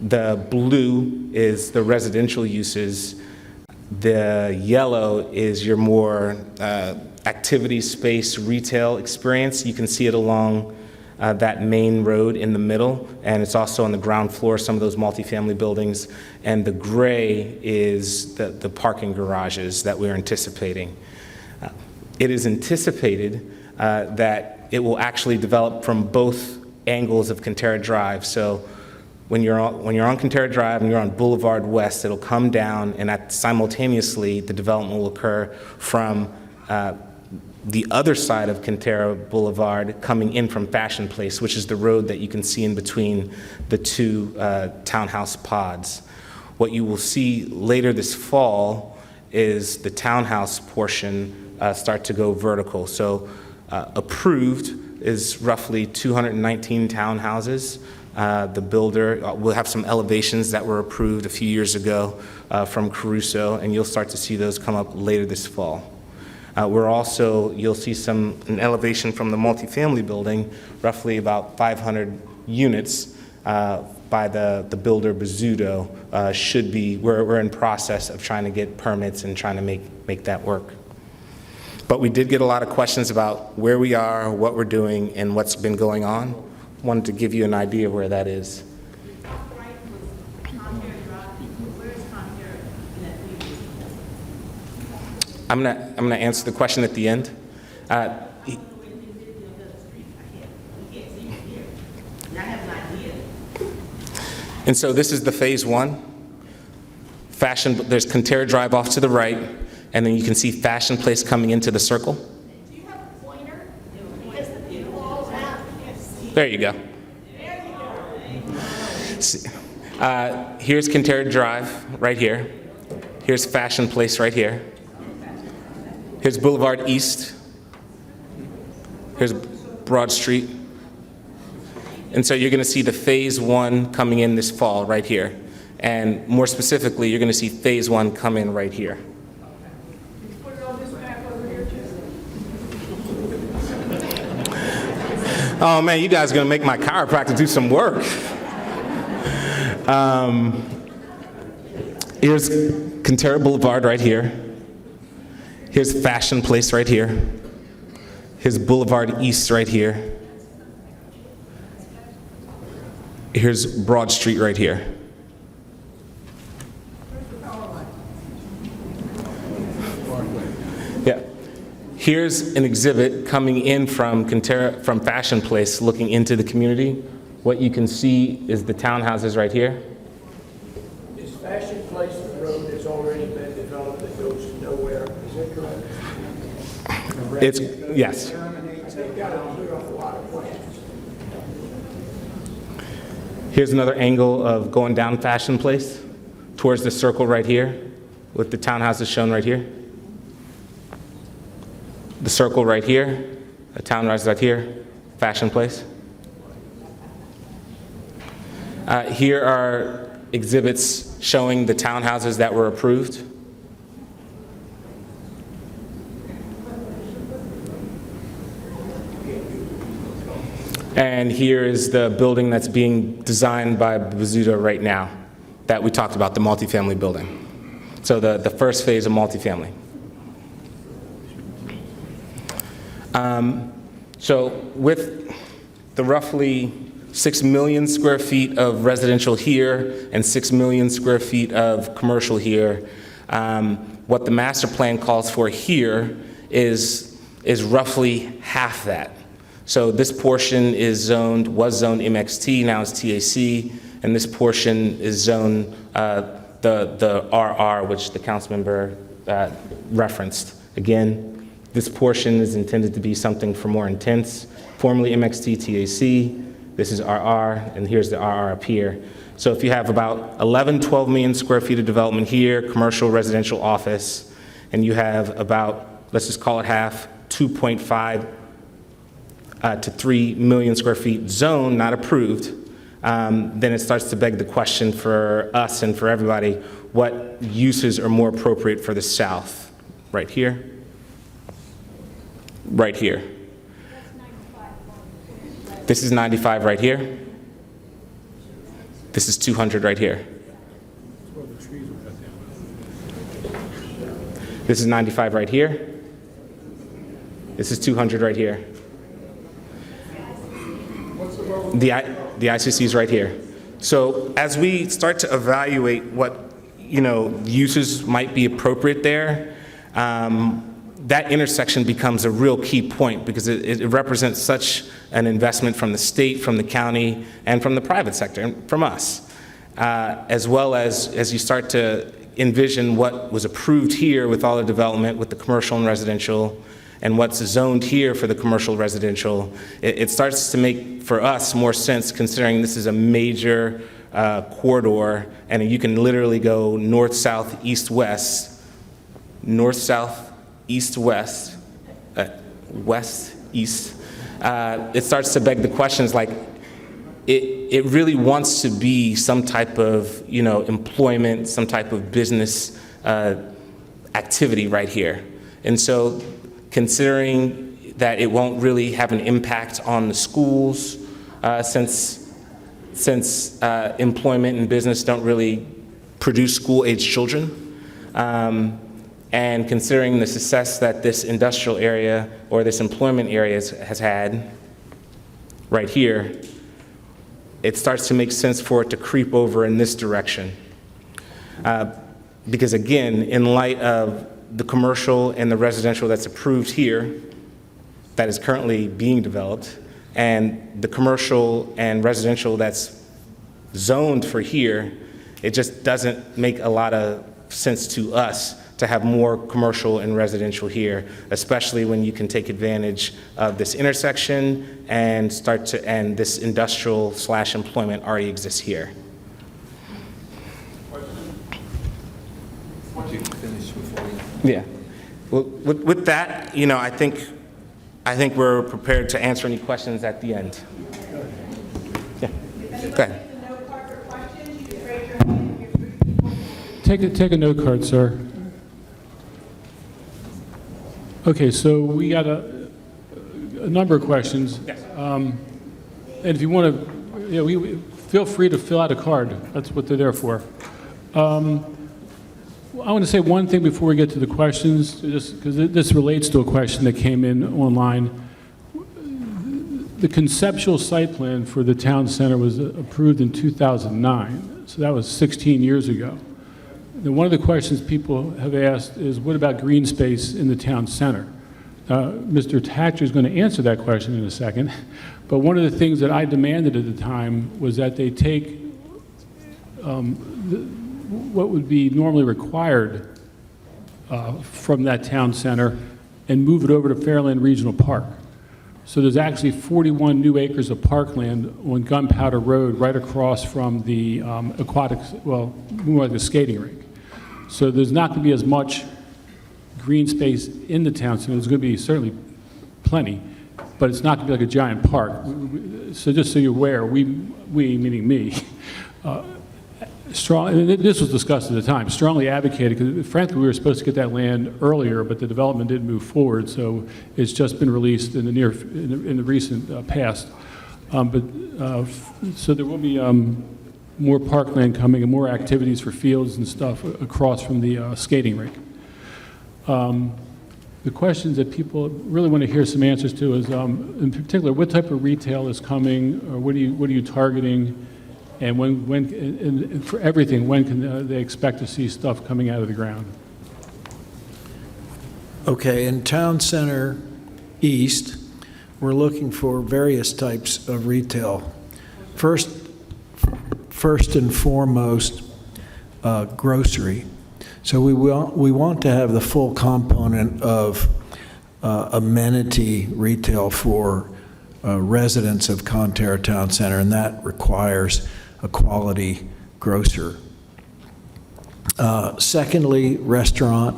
The blue is the residential uses. The yellow is your more activity space retail experience. You can see it along that main road in the middle, and it's also on the ground floor, some of those multifamily buildings. And the gray is the parking garages that we're anticipating. It is anticipated that it will actually develop from both angles of Konterra Drive. So when you're on Konterra Drive and you're on Boulevard West, it'll come down, and simultaneously the development will occur from the other side of Konterra Boulevard, coming in from Fashion Place, which is the road that you can see in between the two townhouse pods. What you will see later this fall is the townhouse portion start to go vertical. So approved is roughly 219 townhouses. The builder will have some elevations that were approved a few years ago from Caruso, and you'll start to see those come up later this fall. You'll see an elevation from the multifamily building, roughly about 500 units by the builder Bizzuto. We're in process of trying to get permits and trying to make that work. But we did get a lot of questions about where we are, what we're doing, and what's been going on. Wanted to give you an idea of where that is. I'm gonna answer the question at the end. And so this is the phase one. There's Konterra Drive off to the right, and then you can see Fashion Place coming into the circle. Do you have a pointer? Because the people all around can't see. There you go. There you go. Here's Konterra Drive right here. Here's Fashion Place right here. Here's Boulevard East. Here's Broad Street. And so you're going to see the phase one coming in this fall right here. And more specifically, you're going to see phase one come in right here. Put it on this map over here, too. Oh man, you guys are going to make my chiropractor do some work. Here's Konterra Boulevard right here. Here's Fashion Place right here. Here's Boulevard East right here. Here's Broad Street right here. Yeah. Here's an exhibit coming in from Konterra, from Fashion Place, looking into the community. What you can see is the townhouses right here. Is Fashion Place the road that's already been developed that goes nowhere? Is that correct? It's, yes. They've got to clear up a lot of plans. Here's another angle of going down Fashion Place towards the circle right here, with the townhouses shown right here. The circle right here, the townhouses right here, Fashion Place. Here are exhibits showing the townhouses that were approved. And here is the building that's being designed by Bazzuto right now that we talked about, the multifamily building. So the first phase of multifamily. So with the roughly 6 million square feet of residential here and 6 million square feet of commercial here, what the master plan calls for here is roughly half that. So this portion was zoned MXT, now it's TAC, and this portion is zoned the RR, which the council member referenced. Again, this portion is intended to be something for more intense, formerly MXT, TAC, this is RR, and here's the RR up here. So if you have about 12 million square feet of development here, commercial, residential, office, and you have about, let's just call it half, 2.5 to 3 million square feet zone, not approved, then it starts to beg the question for us and for everybody, what uses are more appropriate for the south? Right here, right here. This is 95 right here. This is 200 right here. This is 95 right here. This is 200 right here. The ICC is right here. So as we start to evaluate what uses might be appropriate there, that intersection becomes a real key point because it represents such an investment from the state, from the county, and from the private sector, and from us, as well as you start to envision what was approved here with all the development with the commercial and residential, and what's zoned here for the commercial residential, it starts to make, for us, more sense considering this is a major corridor, and you can literally go north, south, east, west, north, south, east, west, west, east. It starts to beg the questions like, it really wants to be some type of employment, some type of business activity right here. And so considering that it won't really have an impact on the schools since employment and business don't really produce school-age children, and considering the success that this industrial area or this employment area has had right here, it starts to make sense for it to creep over in this direction. Because again, in light of the commercial and the residential that's approved here, that is currently being developed, and the commercial and residential that's zoned for here, it just doesn't make a lot of sense to us to have more commercial and residential here, especially when you can take advantage of this intersection and this industrial / employment already exists here. Yeah. Well, with that, I think we're prepared to answer any questions at the end. Yeah. Go ahead. Take a note card, sir. Okay, so we got a number of questions. Yes. And if you want to, feel free to fill out a card. That's what they're there for. I want to say one thing before we get to the questions, just because this relates to a question that came in online. The conceptual site plan for the town center was approved in 2009, so that was 16 years ago. Then one of the questions people have asked is, what about green space in the town center? Mr. Hatcher is going to answer that question in a second, but one of the things that I demanded at the time was that they take what would be normally required from that town center and move it over to Fairland Regional Park. So there's actually 41 new acres of parkland on Gunpowder Road right across from the aquatics, well, more like the skating rink. So there's not going to be as much green space in the town center. There's going to be certainly plenty, but it's not going to be like a giant park. So just so you're aware, we meaning me, and this was discussed at the time, strongly advocated, because frankly, we were supposed to get that land earlier, but the development didn't move forward, so it's just been released in the recent past. So there will be more parkland coming and more activities for fields and stuff across from the skating rink. The questions that people really want to hear some answers to is, in particular, what type of retail is coming, or what are you targeting? And and for everything, when can they expect to see stuff coming out of the ground? Okay, in Town Center East, we're looking for various types of retail. First and foremost, grocery. So we want to have the full component of amenity retail for residents of Konterra Town Center, and that requires a quality grocer. Secondly, restaurant,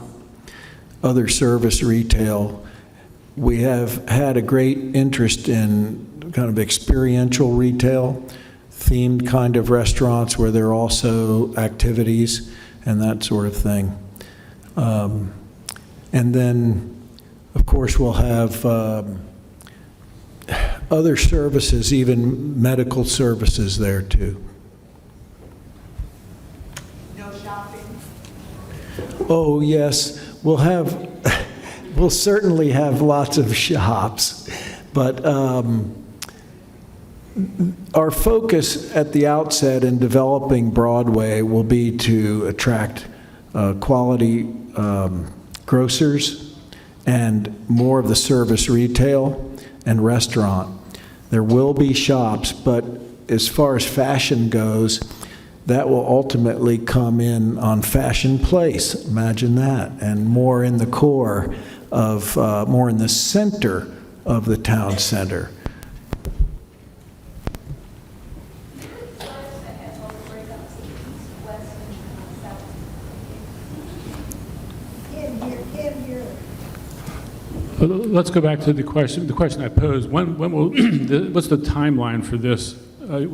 other service retail. We have had a great interest in kind of experiential retail, themed kind of restaurants where there are also activities and that sort of thing. And then, of course, we'll have other services, even medical services there too. No shopping? Oh, yes, we'll certainly have lots of shops, but our focus at the outset in developing Broadway will be to attract quality grocers and more of the service retail and restaurant. There will be shops, but as far as fashion goes, that will ultimately come in on Fashion Place, imagine that, and more in the core of, more in the center of the town center. Let's go back to the question I posed. When will, what's the timeline for this? I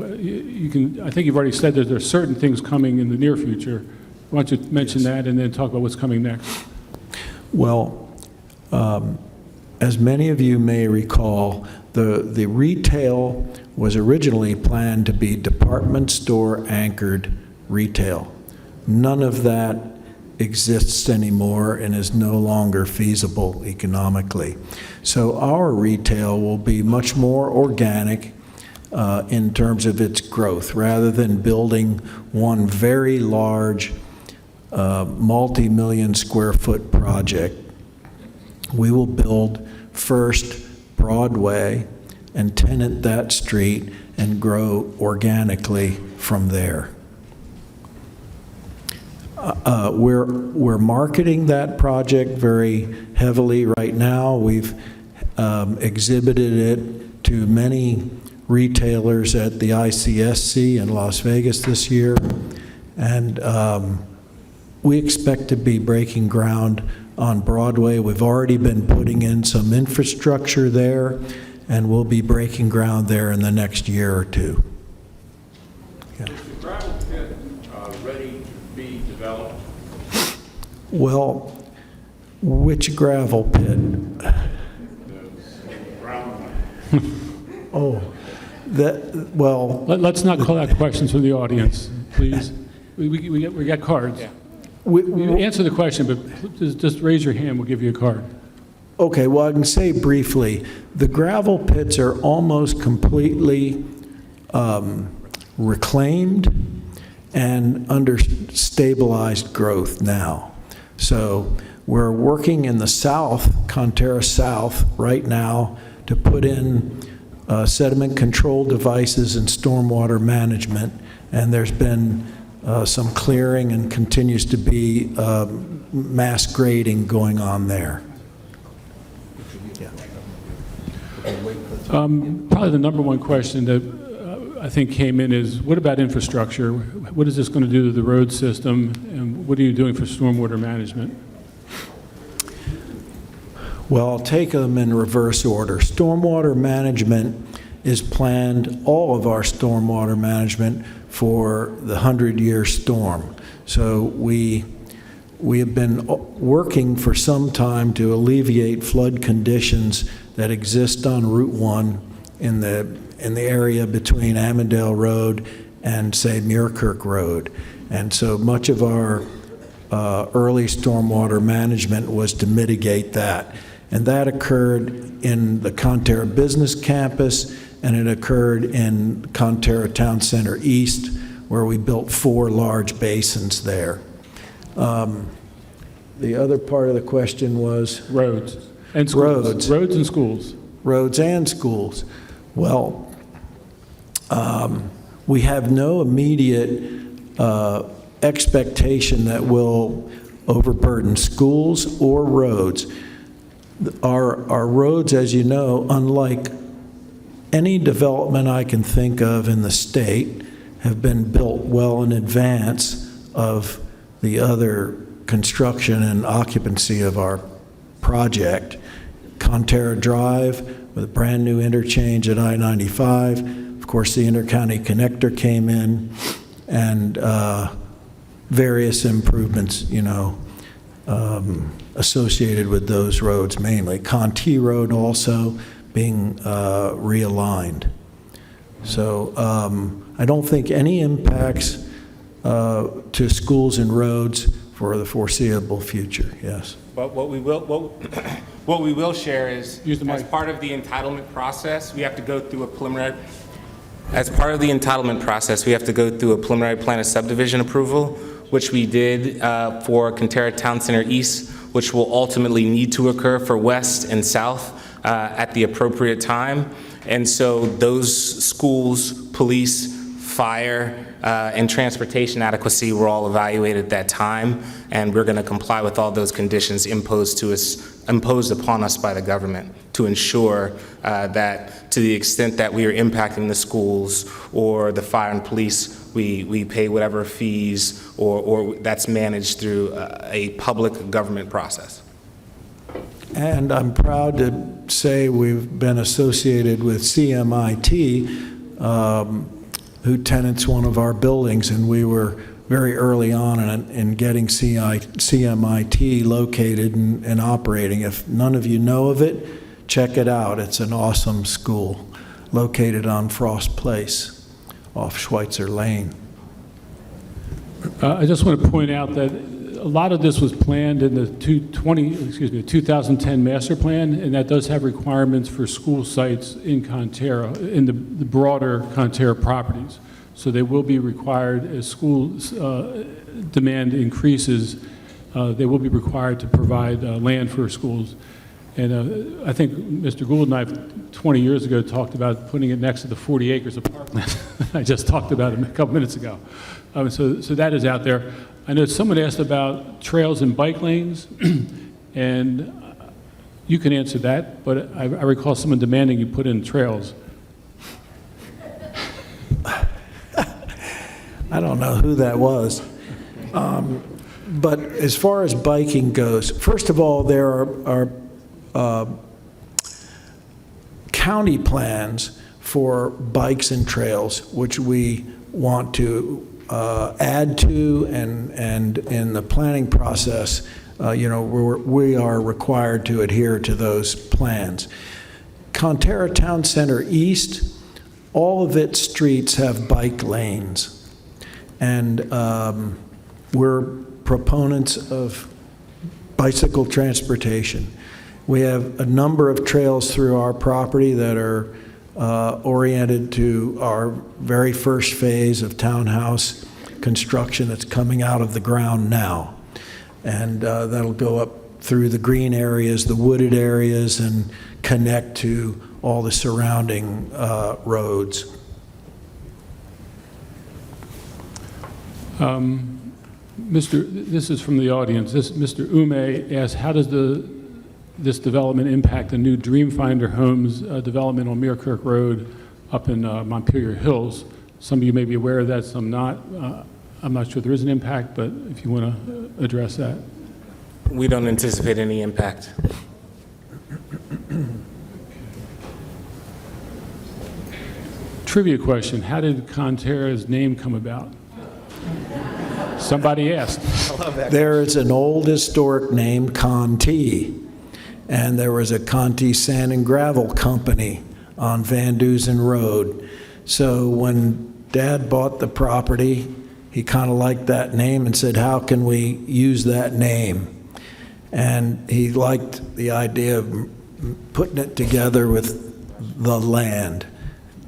think you've already said that there are certain things coming in the near future. Why don't you mention that and then talk about what's coming next? Well, as many of you may recall, the retail was originally planned to be department store anchored retail. None of that exists anymore and is no longer feasible economically. So our retail will be much more organic in terms of its growth, rather than building one very large multi-million square foot project. We will build first Broadway and tenant that street and grow organically from there. We're marketing that project very heavily right now. We've exhibited it to many retailers at the ICSC in Las Vegas this year, and we expect to be breaking ground on Broadway. We've already been putting in some infrastructure there, and we'll be breaking ground there in the next year or two. Yeah. Is the gravel pit ready to be developed? Well, which gravel pit? Oh, that, well, Let's not call out questions from the audience, please. We got cards. You answer the question, but just raise your hand, we'll give you a card. Okay, well, I can say briefly, the gravel pits are almost completely reclaimed and under stabilized growth now. So we're working in the south, Konterra South, right now to put in sediment control devices and stormwater management, and there's been some clearing and continues to be mass grading going on there. Probably the number one question that I think came in is, what about infrastructure? What is this going to do to the road system, and what are you doing for stormwater management? Well, I'll take them in reverse order. Stormwater management is planned, all of our stormwater management, for the 100-year storm. So we have been working for some time to alleviate flood conditions that exist on Route 1 in the area between Amandale Road and, say, Muirkirk Road. And so much of our early stormwater management was to mitigate that. And that occurred in the Konterra Business Campus, and it occurred in Konterra Town Center East, where we built 4 large basins there. The other part of the question was? Roads and schools. Roads. Roads and schools. Roads and schools. Well, we have no immediate expectation that we'll overburden schools or roads. Our roads, as you know, unlike any development I can think of in the state, have been built well in advance of the other construction and occupancy of our project. Konterra Drive with a brand new interchange at I-95. Of course, the intercounty connector came in, and various improvements, associated with those roads mainly. Conti Road also being realigned. So I don't think any impacts to schools and roads for the foreseeable future, yes. But what we will share is, as part of the entitlement process, we have to go through a preliminary. As part of the entitlement process, we have to go through a preliminary plan of subdivision approval, which we did for Konterra Town Center East, which will ultimately need to occur for West and South at the appropriate time. And so those schools, police, fire, and transportation adequacy were all evaluated at that time, and we're going to comply with all those conditions imposed upon us by the government to ensure that to the extent that we are impacting the schools or the fire and police, we pay whatever fees or that's managed through a public government process. And I'm proud to say we've been associated with CMIT, who tenants one of our buildings, and we were very early on in getting CMIT located and operating. If none of you know of it, check it out. It's an awesome school located on Frost Place off Schweitzer Lane. I just want to point out that a lot of this was planned in the 2010 master plan, and that does have requirements for school sites in Konterra, in the broader Konterra properties. So they will be required as school demand increases. They will be required to provide land for schools. And I think Mr. Gould and I, 20 years ago, talked about putting it next to the 40 acres of parkland I just talked about a couple minutes ago. So that is out there. I know someone asked about trails and bike lanes, and you can answer that, but I recall someone demanding you put in trails. I don't know who that was. But as far as biking goes, first of all, there are county plans for bikes and trails, which we want to add to, and in the planning process, we are required to adhere to those plans. Konterra Town Center East, all of its streets have bike lanes, and we're proponents of bicycle transportation. We have a number of trails through our property that are oriented to our very first phase of townhouse construction that's coming out of the ground now. And that'll go up through the green areas, the wooded areas, and connect to all the surrounding roads. This is from the audience. Mr. Ume asked, how does this development impact the new Dreamfinder Homes development on Meerkirk Road up in Montpelier Hills? Some of you may be aware of that, some not. I'm not sure there is an impact, but if you want to address that. We don't anticipate any impact. Trivia question, how did Konterra's name come about? Somebody asked. There is an old historic name, Conti, and there was a Conti Sand and Gravel Company on Van Dusen Road. So when Dad bought the property, he kind of liked that name and said, how can we use that name? And he liked the idea of putting it together with the land,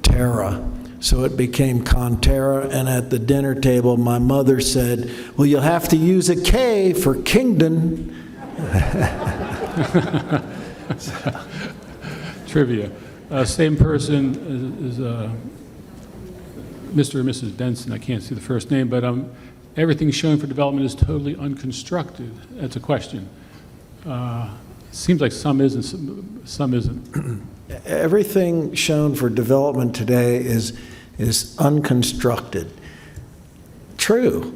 Terra. So it became Konterra, and at the dinner table, my mother said, well, you'll have to use a K for Kingdon. Trivia. Same person is Mr. and Mrs. Benson. I can't see the first name, but everything shown for development is totally unconstructed. That's a question. Seems like some isn't, some isn't. Everything shown for development today is unconstructed. True.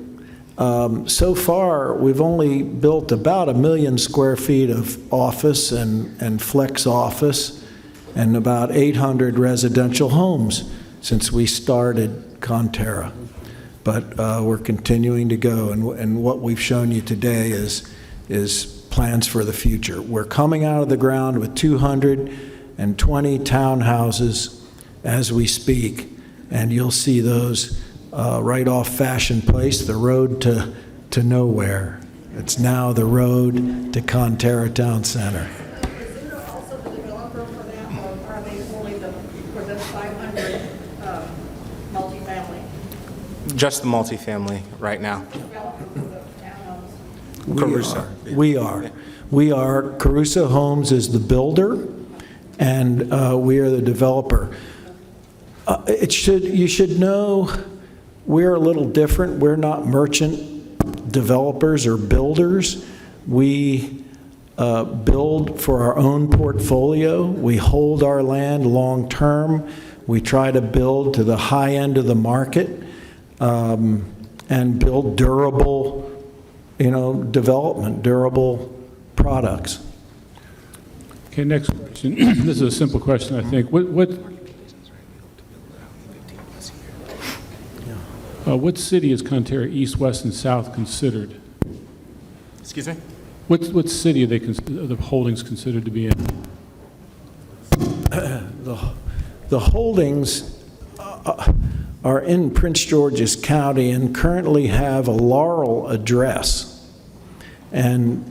So far, we've only built about 1 million square feet of office and flex office and about 800 residential homes since we started Konterra. But we're continuing to go, and what we've shown you today is plans for the future. We're coming out of the ground with 220 townhouses as we speak, and you'll see those right off Fashion Place, the road to nowhere. It's now the road to Konterra Town Center. Is there also the developer for that, or are they only for the 500 multifamily? Just the multifamily right now. Developer for the townhomes? Caruso. We are. Caruso Homes is the builder, and we are the developer. You should know we're a little different. We're not merchant developers or builders. We build for our own portfolio. We hold our land long term. We try to build to the high end of the market and build durable, development, durable products. Okay, next question. This is a simple question, I think. What city is Konterra east, west, and south considered? Excuse me? What city are the holdings considered to be in? The holdings are in Prince George's County and currently have a Laurel address. And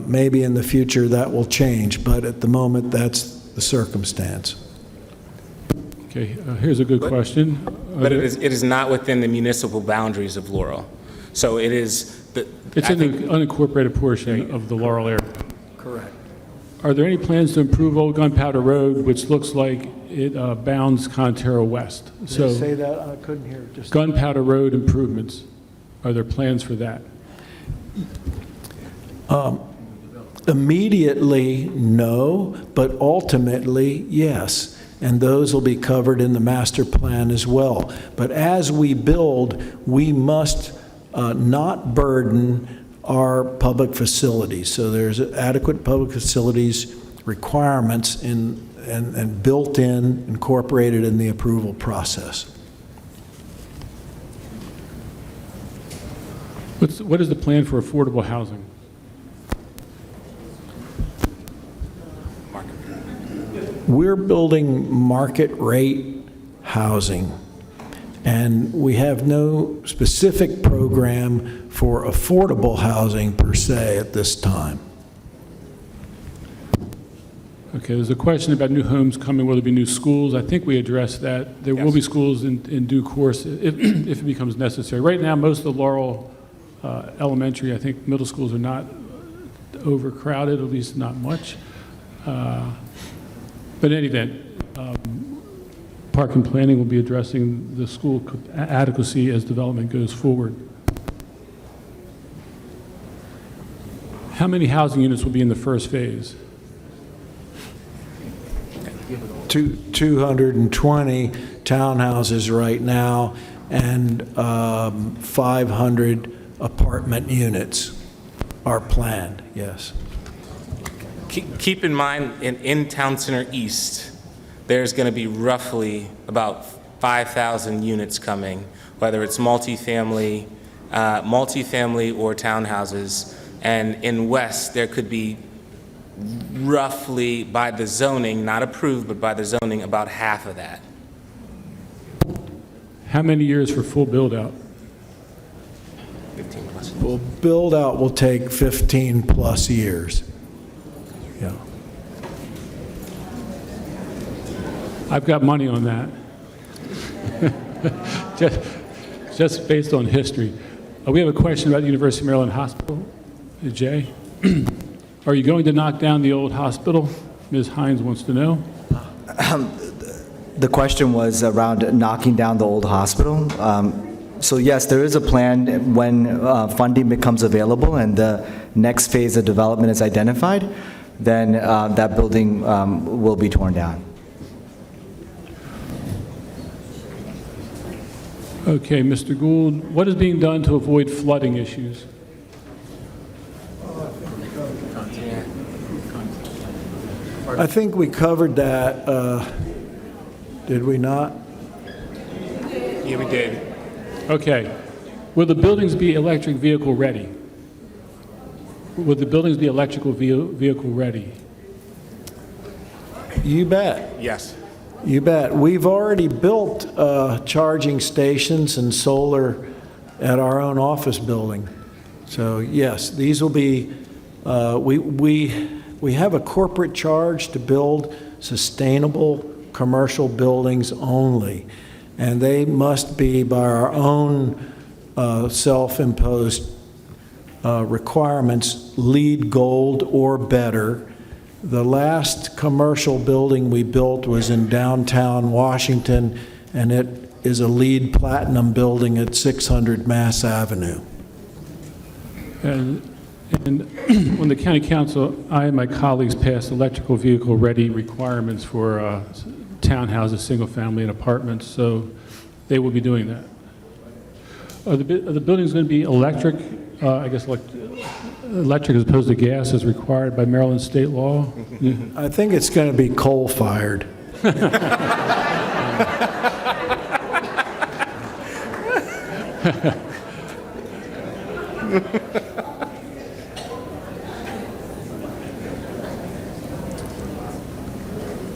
maybe in the future that will change, but at the moment that's the circumstance. Okay, here's a good question. But it is not within the municipal boundaries of Laurel. So it is... It's in the unincorporated portion of the Laurel area. Correct. Are there any plans to improve Old Gunpowder Road, which looks like it bounds Konterra West? So, Say that, I couldn't hear. Just Gunpowder Road improvements, are there plans for that? Immediately, no, but ultimately, yes. And those will be covered in the master plan as well. But as we build, we must not burden our public facilities. So there's adequate public facilities requirements and built in, incorporated in the approval process. What is the plan for affordable housing? We're building market rate housing, and we have no specific program for affordable housing per se at this time. Okay, there's a question about new homes coming, will there be new schools? I think we addressed that. There will be schools in due course if it becomes necessary. Right now, most of the Laurel Elementary, I think middle schools are not overcrowded, at least not much. But in any event, Park and Planning will be addressing the school adequacy as development goes forward. How many housing units will be in the first phase? 220 townhouses right now, and 500 apartment units are planned, yes. Keep in mind, in Town Center East, there's going to be roughly about 5,000 units coming, whether it's multifamily or townhouses. And in West, there could be roughly, by the zoning, not approved, but by the zoning, about half of that. How many years for full build-out? 15 plus. Well, build-out will take 15-plus years. Yeah. I've got money on that. just based on history. We have a question about the University of Maryland Hospital. Jay, are you going to knock down the old hospital? Ms. Hines wants to know. The question was around knocking down the old hospital. So yes, there is a plan when funding becomes available and the next phase of development is identified, then that building will be torn down. Okay, Mr. Gould, what is being done to avoid flooding issues? I think we covered that, did we not? Yeah, we did. Okay. Will the buildings be electric vehicle ready? Will the buildings be electrical vehicle ready? You bet. Yes. You bet. We've already built charging stations and solar at our own office building. So yes, these will be, we have a corporate charge to build sustainable commercial buildings only, and they must be by our own self-imposed requirements, LEED Gold or better. The last commercial building we built was in downtown Washington, and it is a LEED Platinum building at 600 Mass Avenue. And when the county council, I and my colleagues passed electrical vehicle ready requirements for townhouses, single family, and apartments, so they will be doing that. Are the buildings going to be electric? I guess electric as opposed to gas as required by Maryland state law? I think it's going to be coal-fired.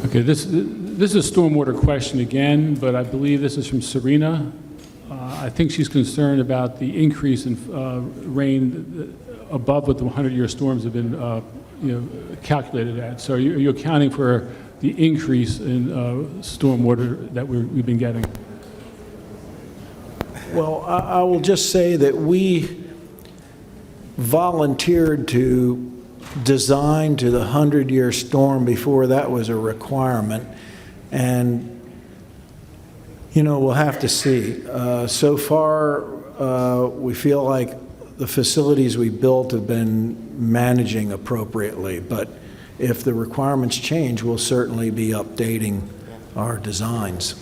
Okay, this is a stormwater question again, but I believe this is from Serena. I think she's concerned about the increase in rain above what the 100-year storms have been calculated at. So are you accounting for the increase in stormwater that we've been getting? Well, I will just say that we volunteered to design to the 100-year storm before that was a requirement, and we'll have to see. So far, we feel like the facilities we built have been managing appropriately, but if the requirements change, we'll certainly be updating our designs.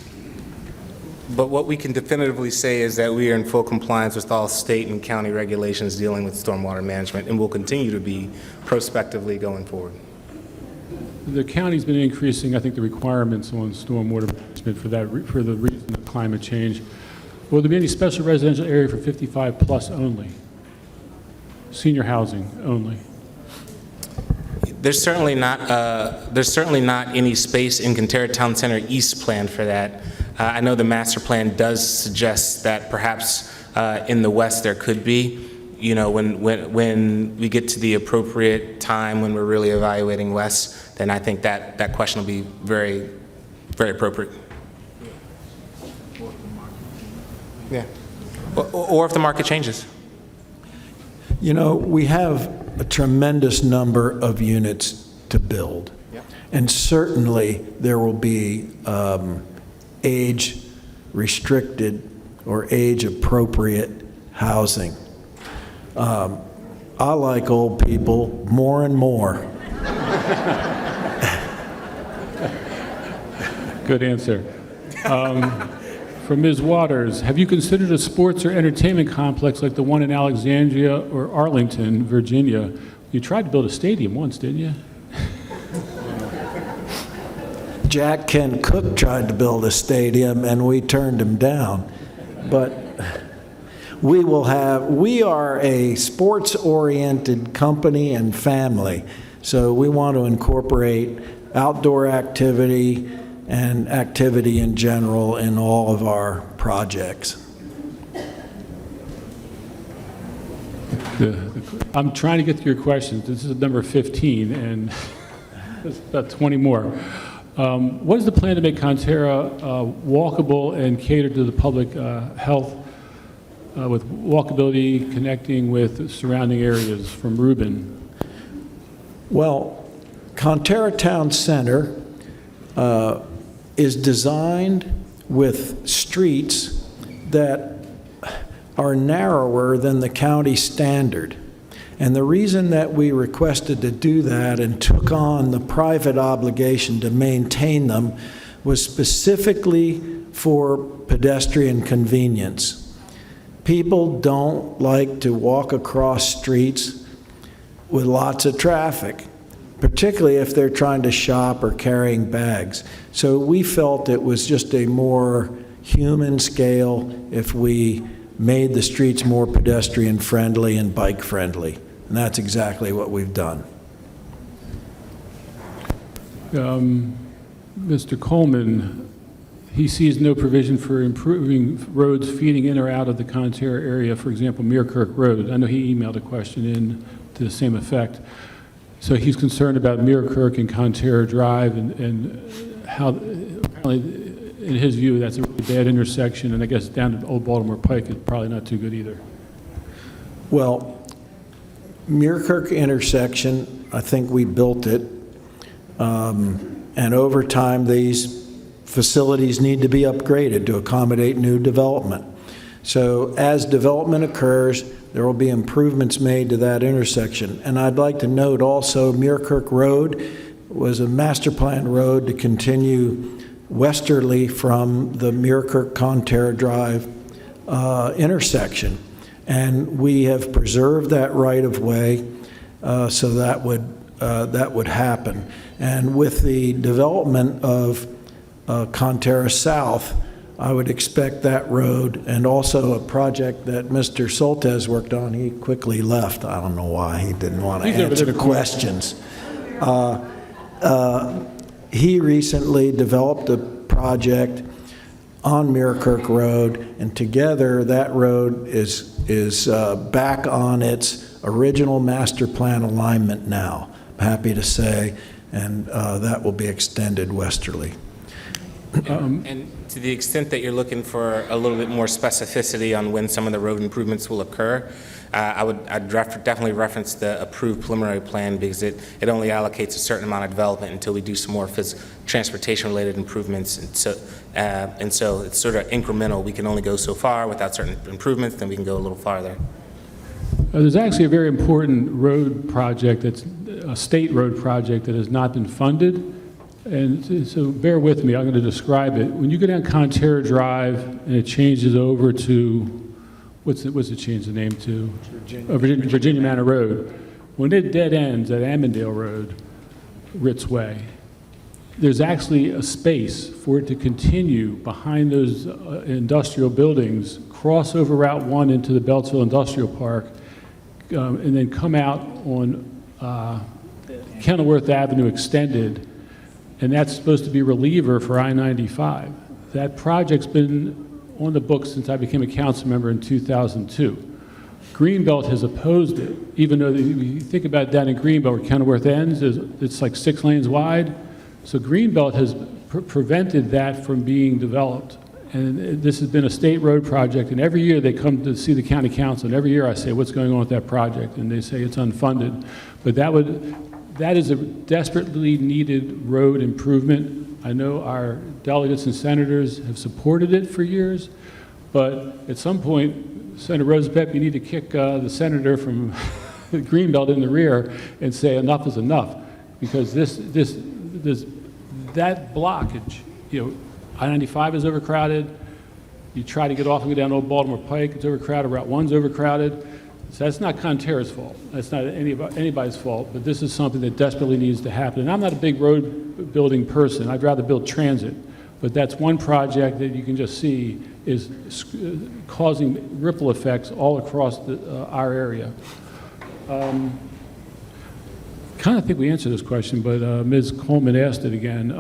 But what we can definitively say is that we are in full compliance with all state and county regulations dealing with stormwater management, and will continue to be prospectively going forward. The county's been increasing, I think, the requirements on stormwater management for the reason of climate change. Will there be any special residential area for 55 plus only? Senior housing only? There's certainly not any space in Konterra Town Center East plan for that. I know the master plan does suggest that perhaps in the west there could be. you know, when we get to the appropriate time when we're really evaluating Wes, then I think that question will be very, very appropriate. Yeah. Or if the market changes. You know, we have a tremendous number of units to build. Yep. And certainly there will be age-restricted or age-appropriate housing. I like old people more and more. Good answer. From Ms. Waters, have you considered a sports or entertainment complex like the one in Alexandria or Arlington, Virginia? You tried to build a stadium once, didn't you? Jack Kent Cooke tried to build a stadium and we turned him down. But we are a sports-oriented company and family, so we want to incorporate outdoor activity and activity in general in all of our projects. I'm trying to get to your questions. This is number 15, and there's about 20 more. What is the plan to make Konterra walkable and cater to the public health with walkability connecting with surrounding areas from Reuben? Well, Konterra Town Center is designed with streets that are narrower than the county standard. And the reason that we requested to do that and took on the private obligation to maintain them was specifically for pedestrian convenience. People don't like to walk across streets with lots of traffic, particularly if they're trying to shop or carrying bags. So we felt it was just a more human scale if we made the streets more pedestrian friendly and bike friendly. And that's exactly what we've done. Mr. Coleman, he sees no provision for improving roads feeding in or out of the Konterra area, for example, Muirkirk Road. I know he emailed a question in to the same effect. So he's concerned about Muirkirk and Konterra Drive and how, apparently, in his view, that's a really bad intersection, and I guess down to Old Baltimore Pike is probably not too good either. Well, Muirkirk intersection, I think we built it, and over time these facilities need to be upgraded to accommodate new development. So as development occurs, there will be improvements made to that intersection. And I'd like to note also Muirkirk Road was a master plan road to continue westerly from the Muirkirk-Konterra Drive intersection. And we have preserved that right-of-way so that would happen. And with the development of Konterra South, I would expect that road, and also a project that Mr. Soltesz worked on. He quickly left. I don't know why. He didn't want to answer questions. He recently developed a project on Muirkirk Road, and together that road is back on its original master plan alignment now, I'm happy to say, and that will be extended westerly. And to the extent that you're looking for a little bit more specificity on when some of the road improvements will occur, I'd definitely reference the approved preliminary plan, because it only allocates a certain amount of development until we do some more transportation-related improvements. And so it's sort of incremental. We can only go so far without certain improvements, then we can go a little farther. There's actually a very important road project, that's a state road project that has not been funded. And so bear with me, I'm going to describe it. When you go down Konterra Drive and it changes over to, what's it change the name to? Virginia Manor Road. When it dead ends at Ammondale Road, Ritz Way, there's actually a space for it to continue behind those industrial buildings, cross over Route 1 into the Beltsville Industrial Park, and then come out on Kenilworth Avenue extended. And that's supposed to be a reliever for I-95. That project's been on the books since I became a council member in 2002. Greenbelt has opposed it, even though you think about that in Greenbelt, where Kenilworth ends, it's like 6 lanes wide. So Greenbelt has prevented that from being developed. And this has been a state road project, and every year they come to see the county council, and every year I say, what's going on with that project? And they say it's unfunded. But that is a desperately needed road improvement. I know our delegates and senators have supported it for years, but at some point, Senator Rosenbeck, you need to kick the senator from Greenbelt in the rear and say enough is enough, because that blockage, I-95 is overcrowded. You try to get off and go down Old Baltimore Pike, it's overcrowded. Route 1's overcrowded. So that's not Konterra's fault. That's not anybody's fault, but this is something that desperately needs to happen. And I'm not a big road building person. I'd rather build transit. But that's one project that you can just see is causing ripple effects all across our area. Kind of think we answered this question, but Ms. Coleman asked it again.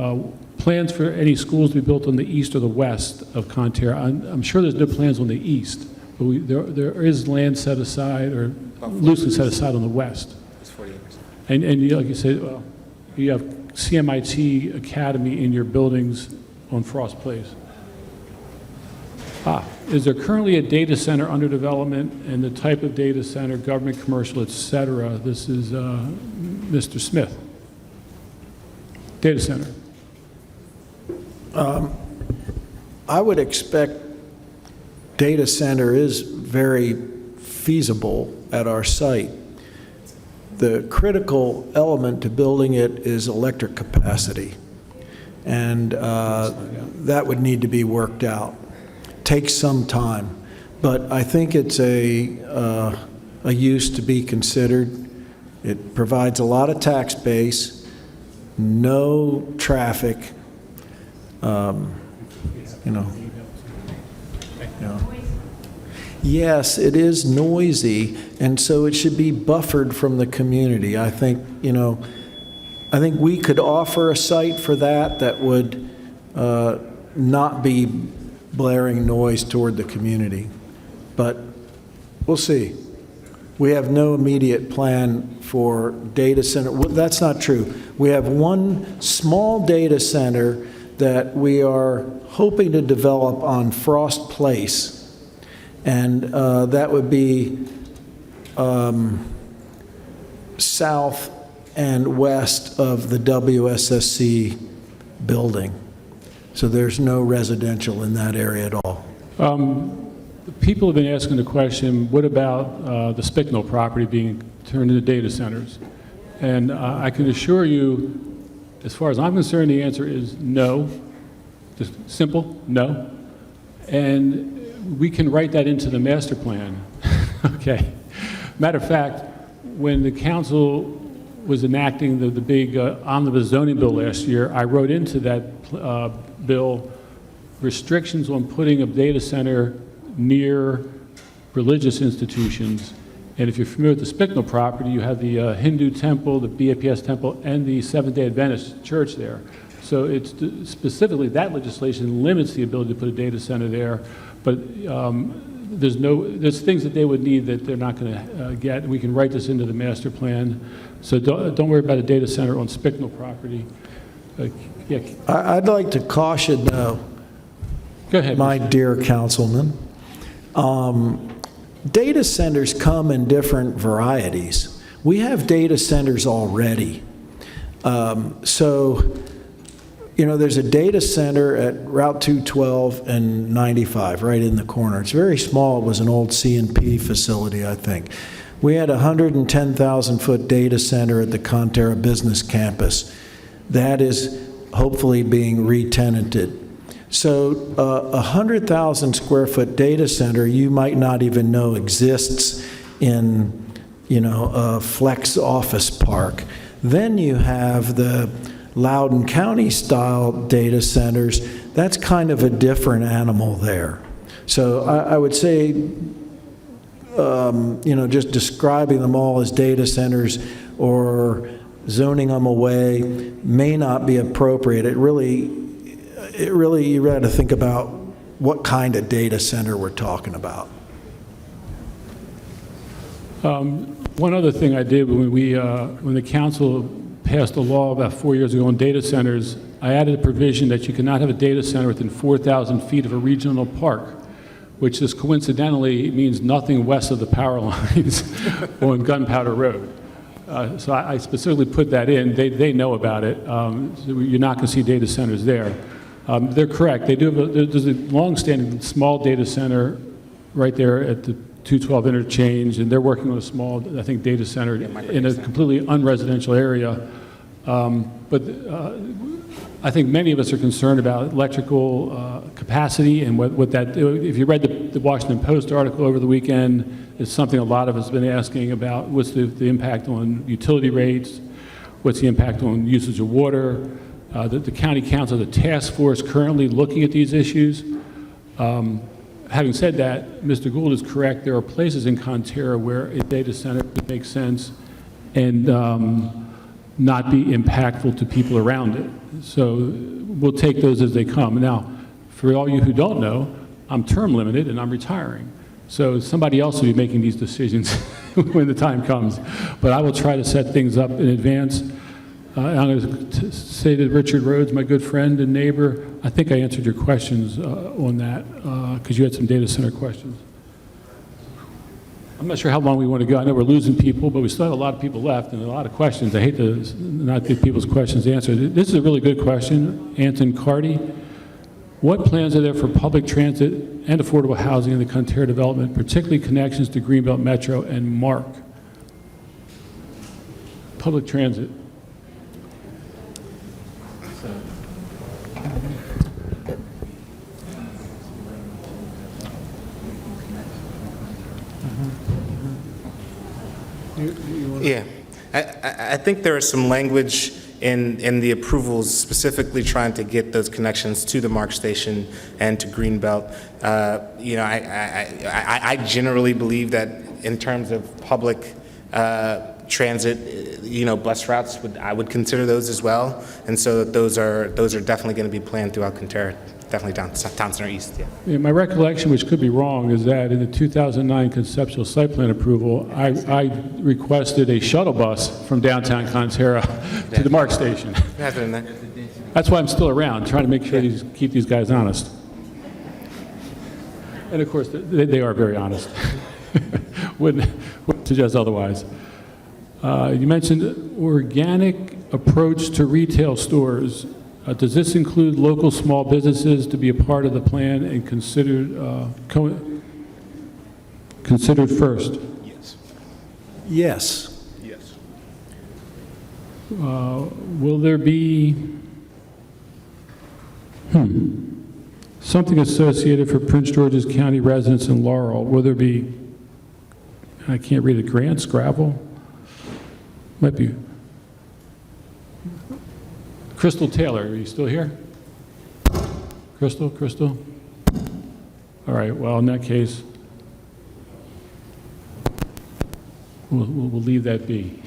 Plans for any schools to be built on the east or the west of Konterra. I'm sure there's no plans on the east, but there is land set aside or loosely set aside on the west. It's 40 acres. And like you said, well, you have CMIT Academy in your buildings on Frost Place. Is there currently a data center under development, and the type of data center, government, commercial, et cetera? This is Mr. Smith. Data center. I would expect data center is very feasible at our site. The critical element to building it is electric capacity, and that would need to be worked out. Takes some time, but I think it's a use to be considered. It provides a lot of tax base, no traffic. Yes, it is noisy, and so it should be buffered from the community. I think we could offer a site for that would not be blaring noise toward the community, but we'll see. We have no immediate plan for data center. Well, that's not true. We have one small data center that we are hoping to develop on Frost Place, and that would be south and west of the WSSC building. So there's no residential in that area at all. People have been asking the question, what about the Spicknell property being turned into data centers? And I can assure you, as far as I'm concerned, the answer is no. Just simple, no. And we can write that into the master plan. Okay. Matter of fact, when the council was enacting the big omnibus zoning bill last year, I wrote into that bill restrictions on putting a data center near religious institutions. And if you're familiar with the Spicknell property, you have the Hindu temple, the BAPS temple, and the Seventh-day Adventist church there. So it's specifically that legislation limits the ability to put a data center there, but there's things that they would need that they're not going to get. We can write this into the master plan. So don't worry about a data center on Spicknell property. Yeah. I'd like to caution, though, Go ahead, my dear councilman. Data centers come in different varieties. We have data centers already. There's a data center at Route 212 and 95, right in the corner. It's very small. It was an old C&P facility, I think. We had a 110,000-foot data center at the Konterra Business Campus. That is hopefully being re-tenanted. So a 100,000 square foot data center you might not even know exists in, a flex office park. Then you have the Loudoun County style data centers. That's kind of a different animal there. So I would say, just describing them all as data centers or zoning them away may not be appropriate. It really, you got to think about what kind of data center we're talking about. One other thing I did when the council passed a law about 4 years ago on data centers, I added a provision that you cannot have a data center within 4,000 feet of a regional park, which just coincidentally means nothing west of the power lines on Gunpowder Road. So I specifically put that in. They know about it. So you're not going to see data centers there. They're correct. They do have there's a long-standing small data center right there at the 212 interchange, and they're working on a small, I think, data center in a completely unresidential area. But I think many of us are concerned about electrical capacity and what that, if you read the Washington Post article over the weekend, it's something a lot of us have been asking about. What's the impact on utility rates? What's the impact on usage of water? The county council, the task force currently looking at these issues. Having said that, Mr. Gould is correct. There are places in Konterra where a data center would make sense and not be impactful to people around it. So we'll take those as they come. Now, for all you who don't know, I'm term limited and I'm retiring. So somebody else will be making these decisions when the time comes. But I will try to set things up in advance. I'm going to say to Richard Rhodes, my good friend and neighbor, I think I answered your questions on that because you had some data center questions. I'm not sure how long we want to go. I know we're losing people, but we still have a lot of people left and a lot of questions. I hate to not get people's questions answered. This is a really good question. Anton Carty, what plans are there for public transit and affordable housing in the Konterra development, particularly connections to Greenbelt Metro and MARC? Public transit. Yeah, I think there is some language in the approvals specifically trying to get those connections to the MARC station and to Greenbelt. You know, I generally believe that in terms of public transit, you know, bus routes, I would consider those as well, and so those are definitely going to be planned throughout Konterra. Definitely down Town Center East, yeah. Yeah, my recollection, which could be wrong, is that in the 2009 conceptual site plan approval, I requested a shuttle bus from downtown Konterra to the MARC station. Has it in there? That's why I'm still around, trying to make sure keep these guys honest. And of course, they are very honest. Wouldn't suggest otherwise. You mentioned organic approach to retail stores. Does this include local small businesses to be a part of the plan and considered first? Yes. Yes. Yes. Will there be something associated for Prince George's County residents in Laurel? Will there be, I can't read it, grants, gravel? Might be. Crystal Taylor, are you still here? Crystal? All right, well, in that case, we'll leave that be.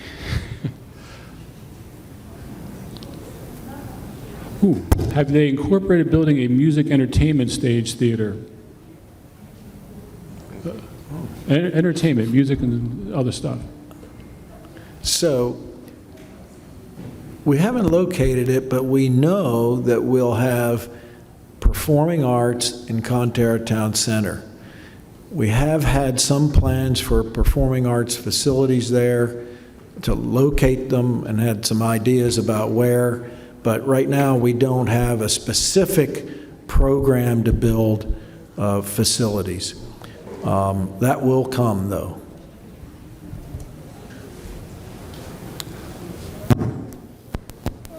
Ooh, have they incorporated building a music entertainment stage theater? Entertainment, music and other stuff. So we haven't located it, but we know that we'll have performing arts in Konterra Town Center. We have had some plans for performing arts facilities there to locate them and had some ideas about where, but right now we don't have a specific program to build facilities. That will come, though.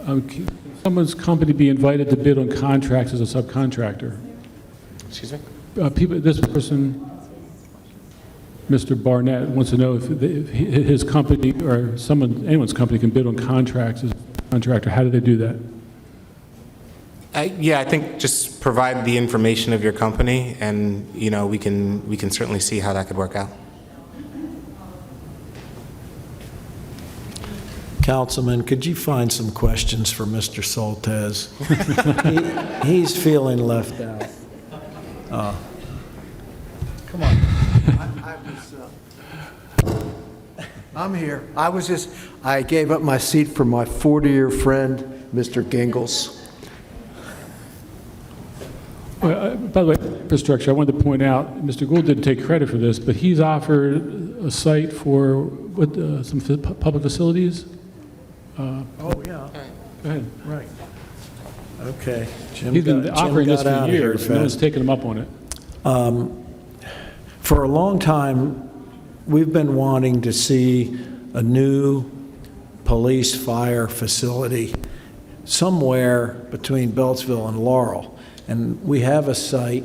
Can someone's company be invited to bid on contracts as a subcontractor? Excuse me? This person, Mr. Barnett, wants to know if his company or anyone's company can bid on contracts as a contractor. How do they do that? Yeah, I think just provide the information of your company, and you know we can certainly see how that could work out. Councilman, could you find some questions for Mr. Soltesz? He's feeling left out. Come on. I'm here. I gave up my seat for my 40-year friend, Mr. Gingles. By the way, infrastructure, I wanted to point out, Mr. Gould didn't take credit for this, but he's offered a site for some public facilities. Oh, yeah, Go ahead. right. Okay. He's been offering this got out for of here years. No one's fast. taken him up on it. For a long time, we've been wanting to see a new police fire facility somewhere between Beltsville and Laurel. And we have a site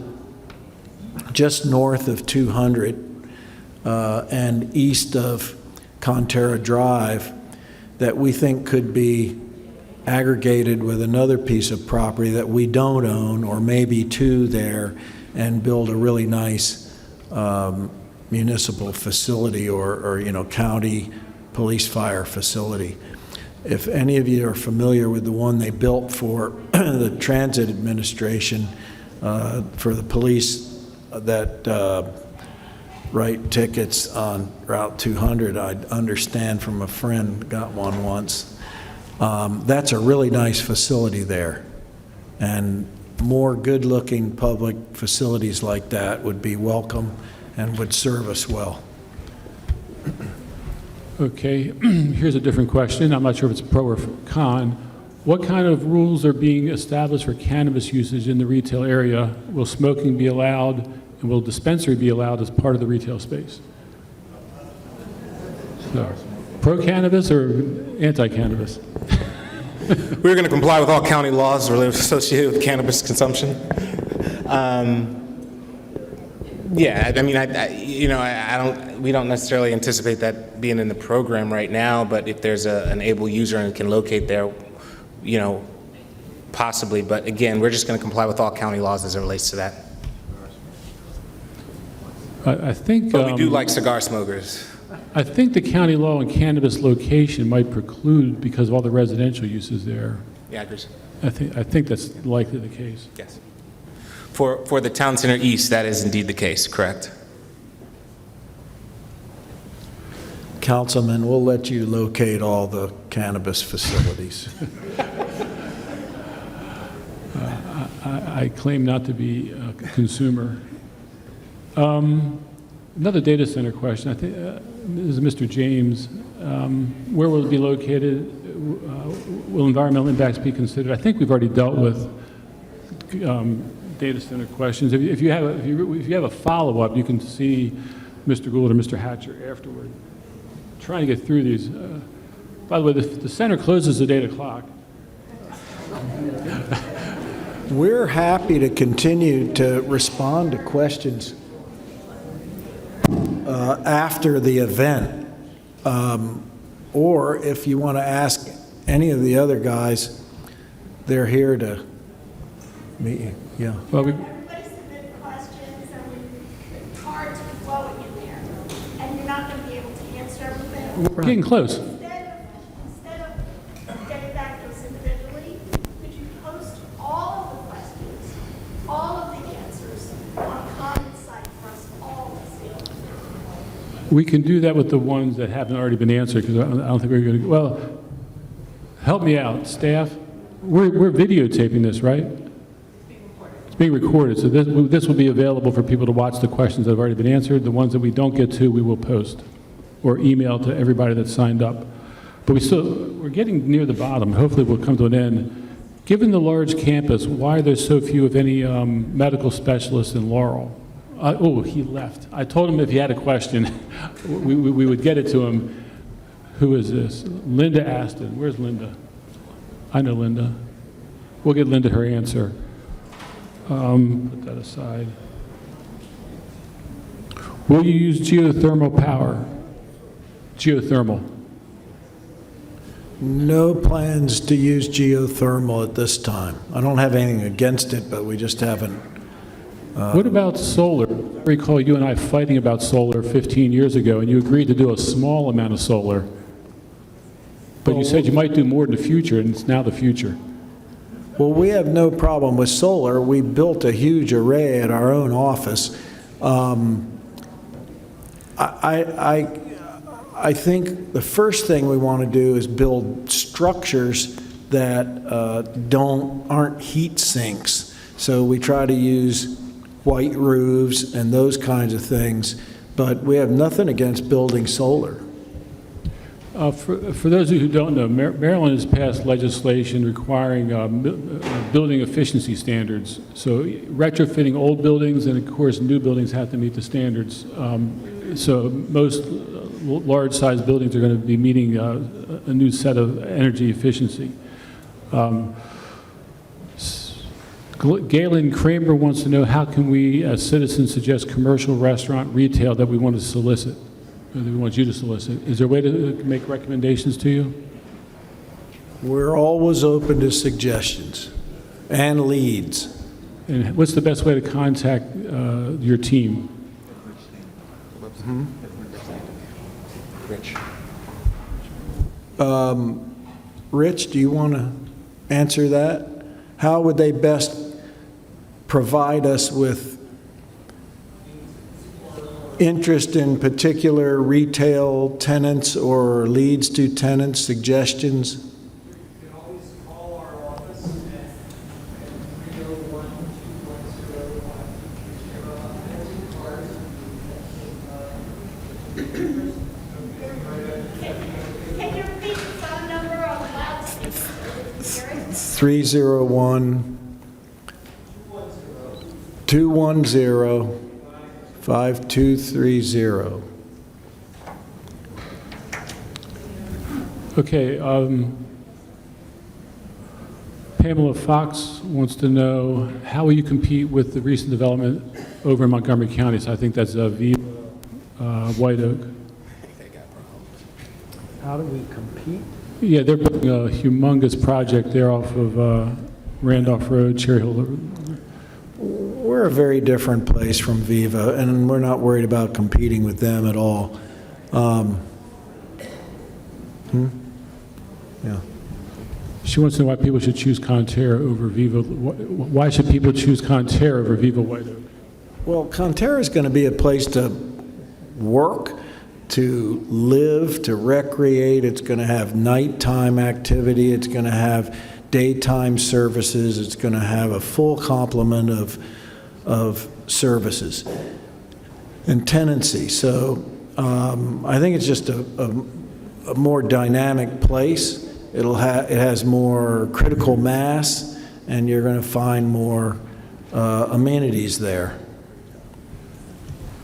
just north of 200 and east of Konterra Drive that we think could be aggregated with another piece of property that we don't own, or maybe two there, and build a really nice municipal facility or county police fire facility. If any of you are familiar with the one they built for the Transit Administration, for the police that write tickets on Route 200, I understand from a friend, got one once. That's a really nice facility there. And more good-looking public facilities like that would be welcome and would serve us well. Okay, here's a different question. I'm not sure if it's pro or con. What kind of rules are being established for cannabis usage in the retail area? Will smoking be allowed, and will dispensary be allowed as part of the retail space? So, pro-cannabis or anti-cannabis? We're going to comply with all county laws associated with cannabis consumption. Yeah, I mean, we don't necessarily anticipate that being in the program right now, but if there's an able user and can locate there, possibly. But again, we're just going to comply with all county laws as it relates to that. I think. But we do like cigar smokers. I think the county law on cannabis location might preclude because of all the residential uses there. Yeah, I agree. I think that's likely the case. Yes. For the Town Center East, that is indeed the case, correct? Councilman, we'll let you locate all the cannabis facilities. I claim not to be a consumer. Another data center question. I think this is Mr. James. Where will it be located? Will environmental impacts be considered? I think we've already dealt with data center questions. If you have a follow-up, you can see Mr. Gould or Mr. Hatcher afterward. Trying to get through these. By the way, the center closes at 8 o'clock. We're happy to continue to respond to questions after the event. Or if you want to ask any of the other guys, they're here to meet you. Yeah. Well, Everybody submitted questions, and it's hard to flow it in there, and you're not going to be able to answer everything. we're getting close. Instead of getting back to us individually, could you post all of the questions, all of the answers on a common site for us all to see? We can do that with the ones that haven't already been answered, because I don't think we're going to, well, help me out, staff. We're videotaping this, right? It's being recorded, so this will be available for people to watch the questions that have already been answered. The ones that we don't get to, we will post or email to everybody that signed up. But we're getting near the bottom. Hopefully we'll come to an end. Given the large campus, why are there so few, if any, medical specialists in Laurel? Oh, he left. I told him if he had a question, we would get it to him. Who is this? Linda Aston. Where's Linda? I know Linda. We'll get Linda her answer. Put that aside. Will you use geothermal power? Geothermal. No plans to use geothermal at this time. I don't have anything against it, but we just haven't. What about solar? I recall you and I fighting about solar 15 years ago, and you agreed to do a small amount of solar. But you said you might do more in the future, and it's now the future. Well, we have no problem with solar. We built a huge array at our own office. I think the first thing we want to do is build structures that aren't heat sinks. So we try to use white roofs and those kinds of things, but we have nothing against building solar. For those of you who don't know, Maryland has passed legislation requiring building efficiency standards. So retrofitting old buildings and, of course, new buildings have to meet the standards. So most large-sized buildings are going to be meeting a new set of energy efficiency. Galen Kramer wants to know, how can we, as citizens, suggest commercial, restaurant, retail that we want to solicit, or that we want you to solicit? Is there a way to make recommendations to you? We're always open to suggestions and leads. And what's the best way to contact your team? Rich. Rich, do you want to answer that? How would they best provide us with interest in particular retail tenants or leads to tenants, suggestions? You can always call our office at 301-210-210. Can you repeat the phone number on the loudspeaker? 301-210-5230. Okay. Pamela Fox wants to know, how will you compete with the recent development over in Montgomery County? So I think that's Viva, White Oak. How do we compete? Yeah, they're building a humongous project there off of Randolph Road, Cherry Hill. We're a very different place from Viva, and we're not worried about competing with them at all. Yeah. She wants to know why people should choose Konterra over Viva. Why should people choose Konterra over Viva White Oak? Well, Konterra is going to be a place to work, to live, to recreate. It's going to have nighttime activity. It's going to have daytime services. It's going to have a full complement of services and tenancy. So I think it's just a more dynamic place. It has more critical mass, and you're going to find more amenities there.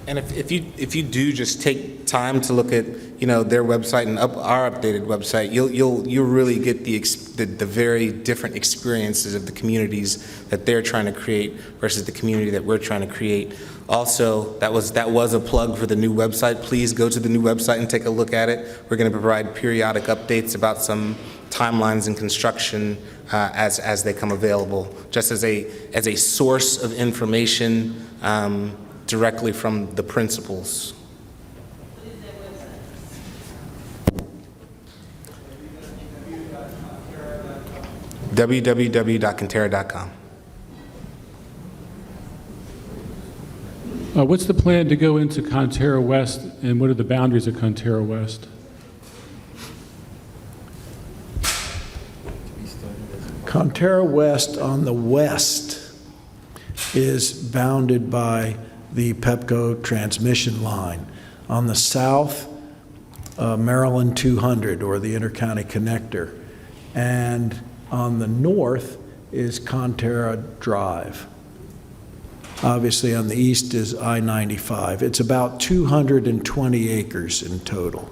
And if you do just take time to look at their website and our updated website, you'll really get the very different experiences of the communities that they're trying to create versus the community that we're trying to create. Also, that was a plug for the new website. Please go to the new website and take a look at it. We're going to provide periodic updates about some timelines and construction as they come available, just as a source of information directly from the principals. www.konterra.com. What's the plan to go into Konterra West, and what are the boundaries of Konterra West? Konterra West on the west is bounded by the Pepco transmission line. On the south, Maryland 200, or the Intercounty Connector. And on the north is Konterra Drive. Obviously, on the east is I-95. It's about 220 acres in total.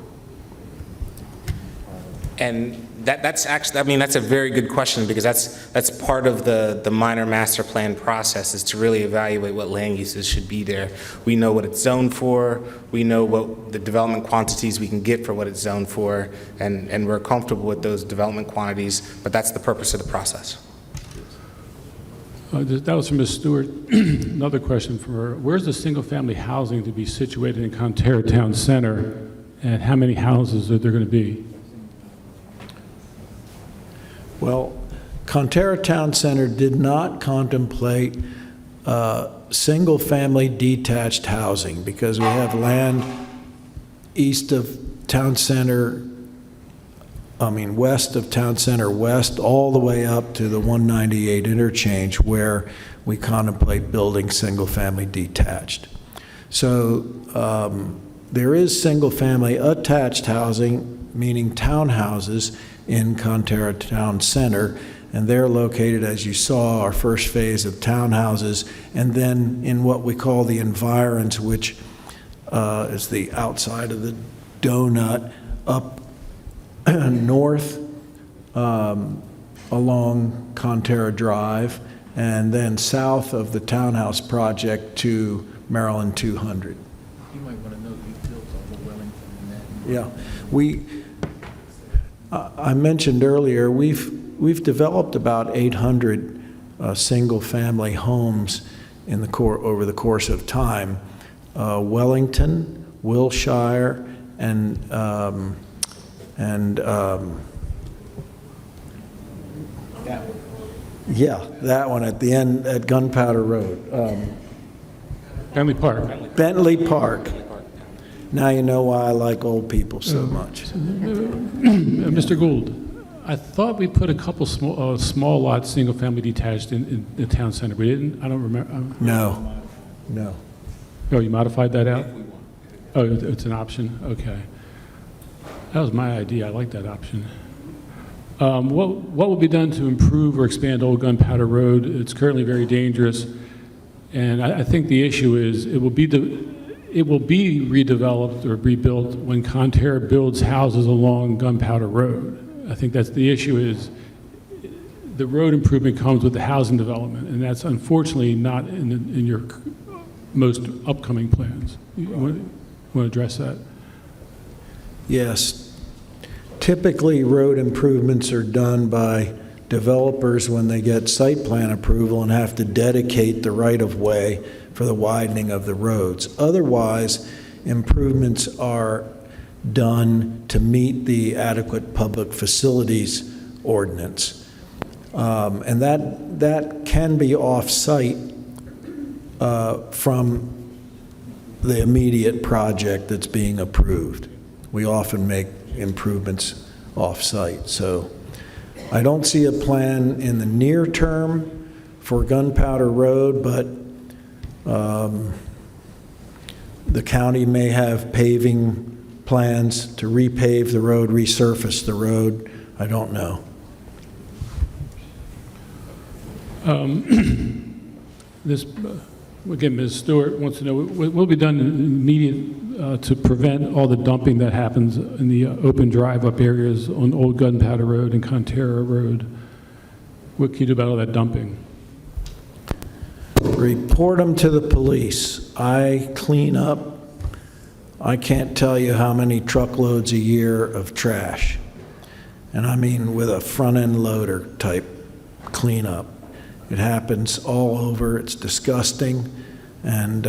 And that's actually, that's a very good question, because that's part of the minor master plan process, is to really evaluate what land uses should be there. We know what it's zoned for, we know what the development quantities we can get for what it's zoned for, and we're comfortable with those development quantities, but that's the purpose of the process. That was from Ms. Stewart. Another question from her. Where's the single-family housing to be situated in Konterra Town Center, and how many houses are there going to be? Well, Konterra Town Center did not contemplate single-family detached housing because we have land east of Town Center, west of Town Center West, all the way up to the 198 interchange where we contemplate building single-family detached. So there is single-family attached housing, meaning townhouses, in Konterra Town Center, and they're located, as you saw, our first phase of townhouses, and then in what we call the environs, which is the outside of the donut, up north along Konterra Drive, and then south of the townhouse project to Maryland 200. You might want to know details on the Wellington and that. Yeah, I mentioned earlier, we've developed about 800 single-family homes over the course of time. Wellington, Wilshire, and yeah, that one at the end at Gunpowder Road. Bentley Park. Bentley Park. Now you know why I like old people so much. Mr. Gould, I thought we put a couple small lot, single-family detached in the town center. We didn't? I don't remember. No. Oh, you modified that out? Oh, it's an option? Okay. That was my idea. I like that option. What will be done to improve or expand Old Gunpowder Road? It's currently very dangerous, and I think the issue is it will be redeveloped or rebuilt when Konterra builds houses along Gunpowder Road. I think that's the issue is the road improvement comes with the housing development, and that's unfortunately not in your most upcoming plans. You want to address that? Yes. Typically, road improvements are done by developers when they get site plan approval and have to dedicate the right-of-way for the widening of the roads. Otherwise, improvements are done to meet the adequate public facilities ordinance. And that can be off-site from the immediate project that's being approved. We often make improvements off-site. So I don't see a plan in the near term for Gunpowder Road, but the county may have paving plans to repave the road, resurface the road. I don't know. Again, Ms. Stewart wants to know, what will be done immediate to prevent all the dumping that happens in the open drive-up areas on Old Gunpowder Road and Konterra Road? What can you do about all that dumping? Report them to the police. I clean up, I can't tell you how many truckloads a year of trash. And I mean with a front-end loader type cleanup. It happens all over. It's disgusting. And,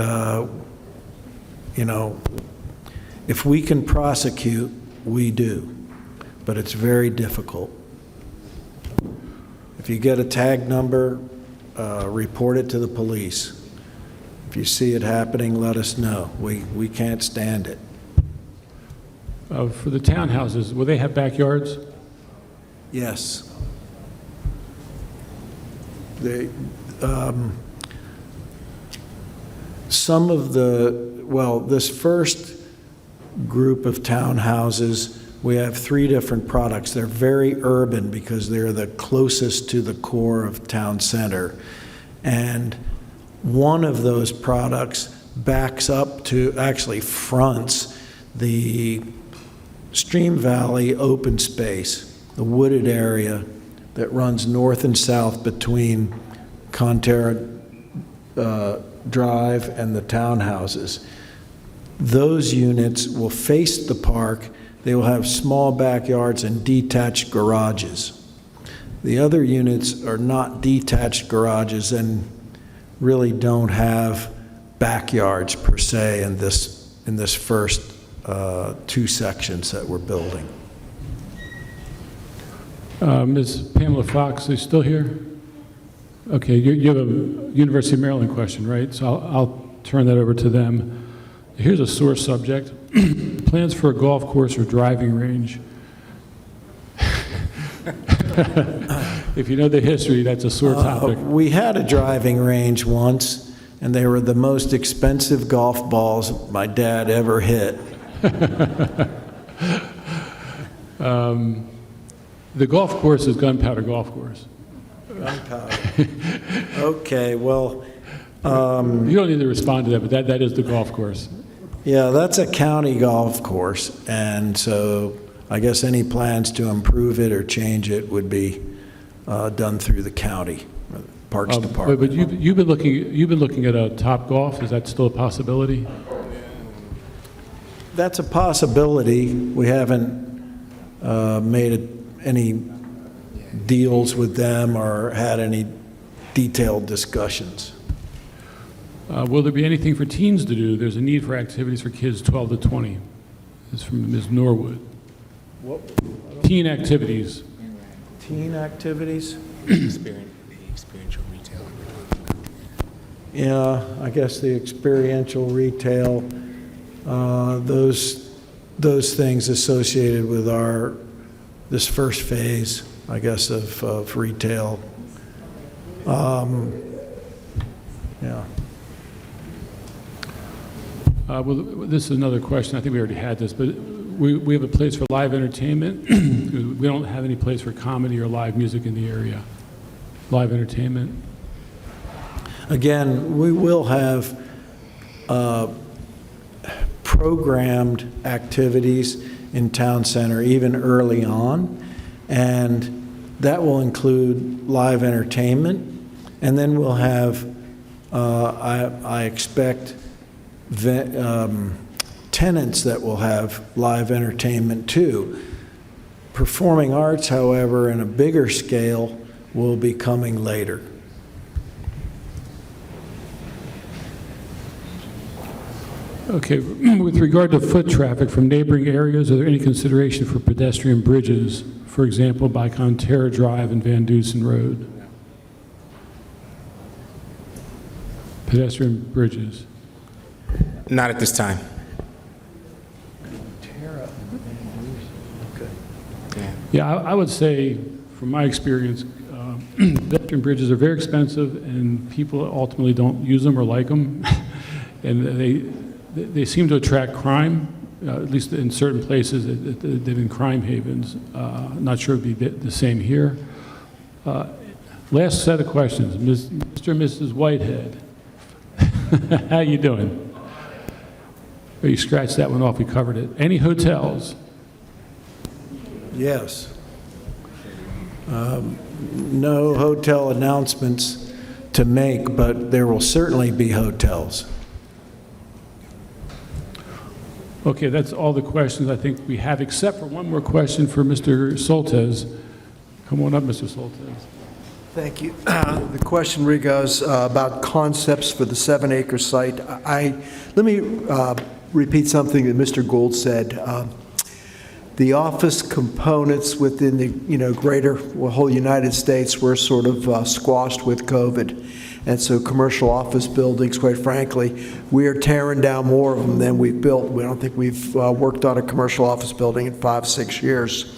if we can prosecute, we do. But it's very difficult. If you get a tag number, report it to the police. If you see it happening, let us know. We can't stand it. For the townhouses, will they have backyards? Yes. This first group of townhouses, we have 3 different products. They're very urban because they're the closest to the core of town center. And one of those products backs up to, actually fronts the Stream Valley open space, the wooded area that runs north and south between Konterra Drive and the townhouses. Those units will face the park. They will have small backyards and detached garages. The other units are not detached garages and really don't have backyards per se in this first 2 sections that we're building. Ms. Pamela Fox, are you still here? Okay, you have a University of Maryland question, right? So I'll turn that over to them. Here's a sore subject. plans for a golf course or driving range? If you know the history, that's a sore topic. We had a driving range once, and they were the most expensive golf balls my dad ever hit. The golf course is Gunpowder Golf Course. Gunpowder. Okay, well, You don't need to respond to that, but that is the golf course. yeah, that's a county golf course, and so I guess any plans to improve it or change it would be done through the county, Parks Department. But you've been looking at a Top Golf. Is that still a possibility? That's a possibility. We haven't made any deals with them or had any detailed discussions. Will there be anything for teens to do? There's a need for activities for kids 12 to 20. This is from Ms. Norwood. What? Teen activities. Teen activities? Experiential retail. Yeah, I guess the experiential retail, those things associated with this first phase, I guess, of retail. Yeah. Well, this is another question. I think we already had this, but we have a place for live entertainment. We don't have any place for comedy or live music in the area. Live entertainment. Again, we will have programmed activities in town center even early on, and that will include live entertainment, and then we'll have, I expect, tenants that will have live entertainment too. Performing arts, however, in a bigger scale will be coming later. Okay, with regard to foot traffic from neighboring areas, are there any consideration for pedestrian bridges, for example, by Konterra Drive and Van Dusen Road? Pedestrian bridges. Not at this time. Yeah, I would say, from my experience, pedestrian bridges are very expensive, and people ultimately don't use them or like them, and they seem to attract crime, at least in certain places. They've been crime havens. Not sure it'd be the same here. Last set of questions, Mr. and Mrs. Whitehead. How you doing? Oh, you scratched that one off. We covered it. Any hotels? Yes. No hotel announcements to make, but there will certainly be hotels. Okay, that's all the questions I think we have, except for one more question for Mr. Soltesz. Come on up, Mr. Soltesz. Thank you. The question goes about concepts for the 7-acre site. Let me repeat something that Mr. Gould said. The office components within the greater whole United States were sort of squashed with COVID. And so commercial office buildings, quite frankly, we are tearing down more of them than we've built. We don't think we've worked on a commercial office building in 5-6 years.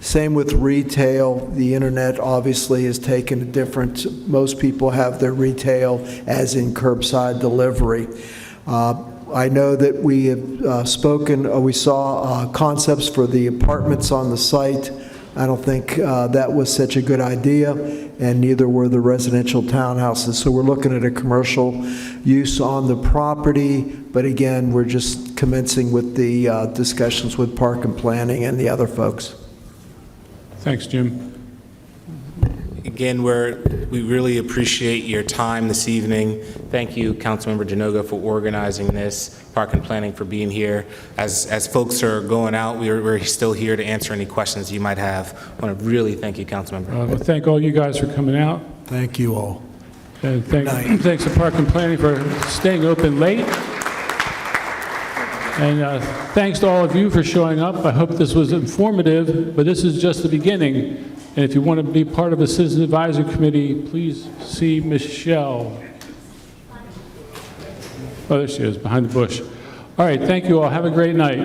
Same with retail. The internet obviously has taken a different, most people have their retail as in curbside delivery. I know that we have we saw concepts for the apartments on the site. I don't think that was such a good idea, and neither were the residential townhouses. So we're looking at a commercial use on the property, but again, we're just commencing with the discussions with Park and Planning and the other folks. Thanks, Jim. Again, we really appreciate your time this evening. Thank you, Councilmember Janoga, for organizing this, Park and Planning for being here. As folks are going out, we're still here to answer any questions you might have. I want to really thank you, Councilmember. Well, thank all you guys for coming out. Thank you all. And thanks to Park and Planning for staying open late. And thanks to all of you for showing up. I hope this was informative, but this is just the beginning. And if you want to be part of a Citizen Advisory Committee, please see Michelle. Oh, there she is, behind the bush. All right, thank you all. Have a great night.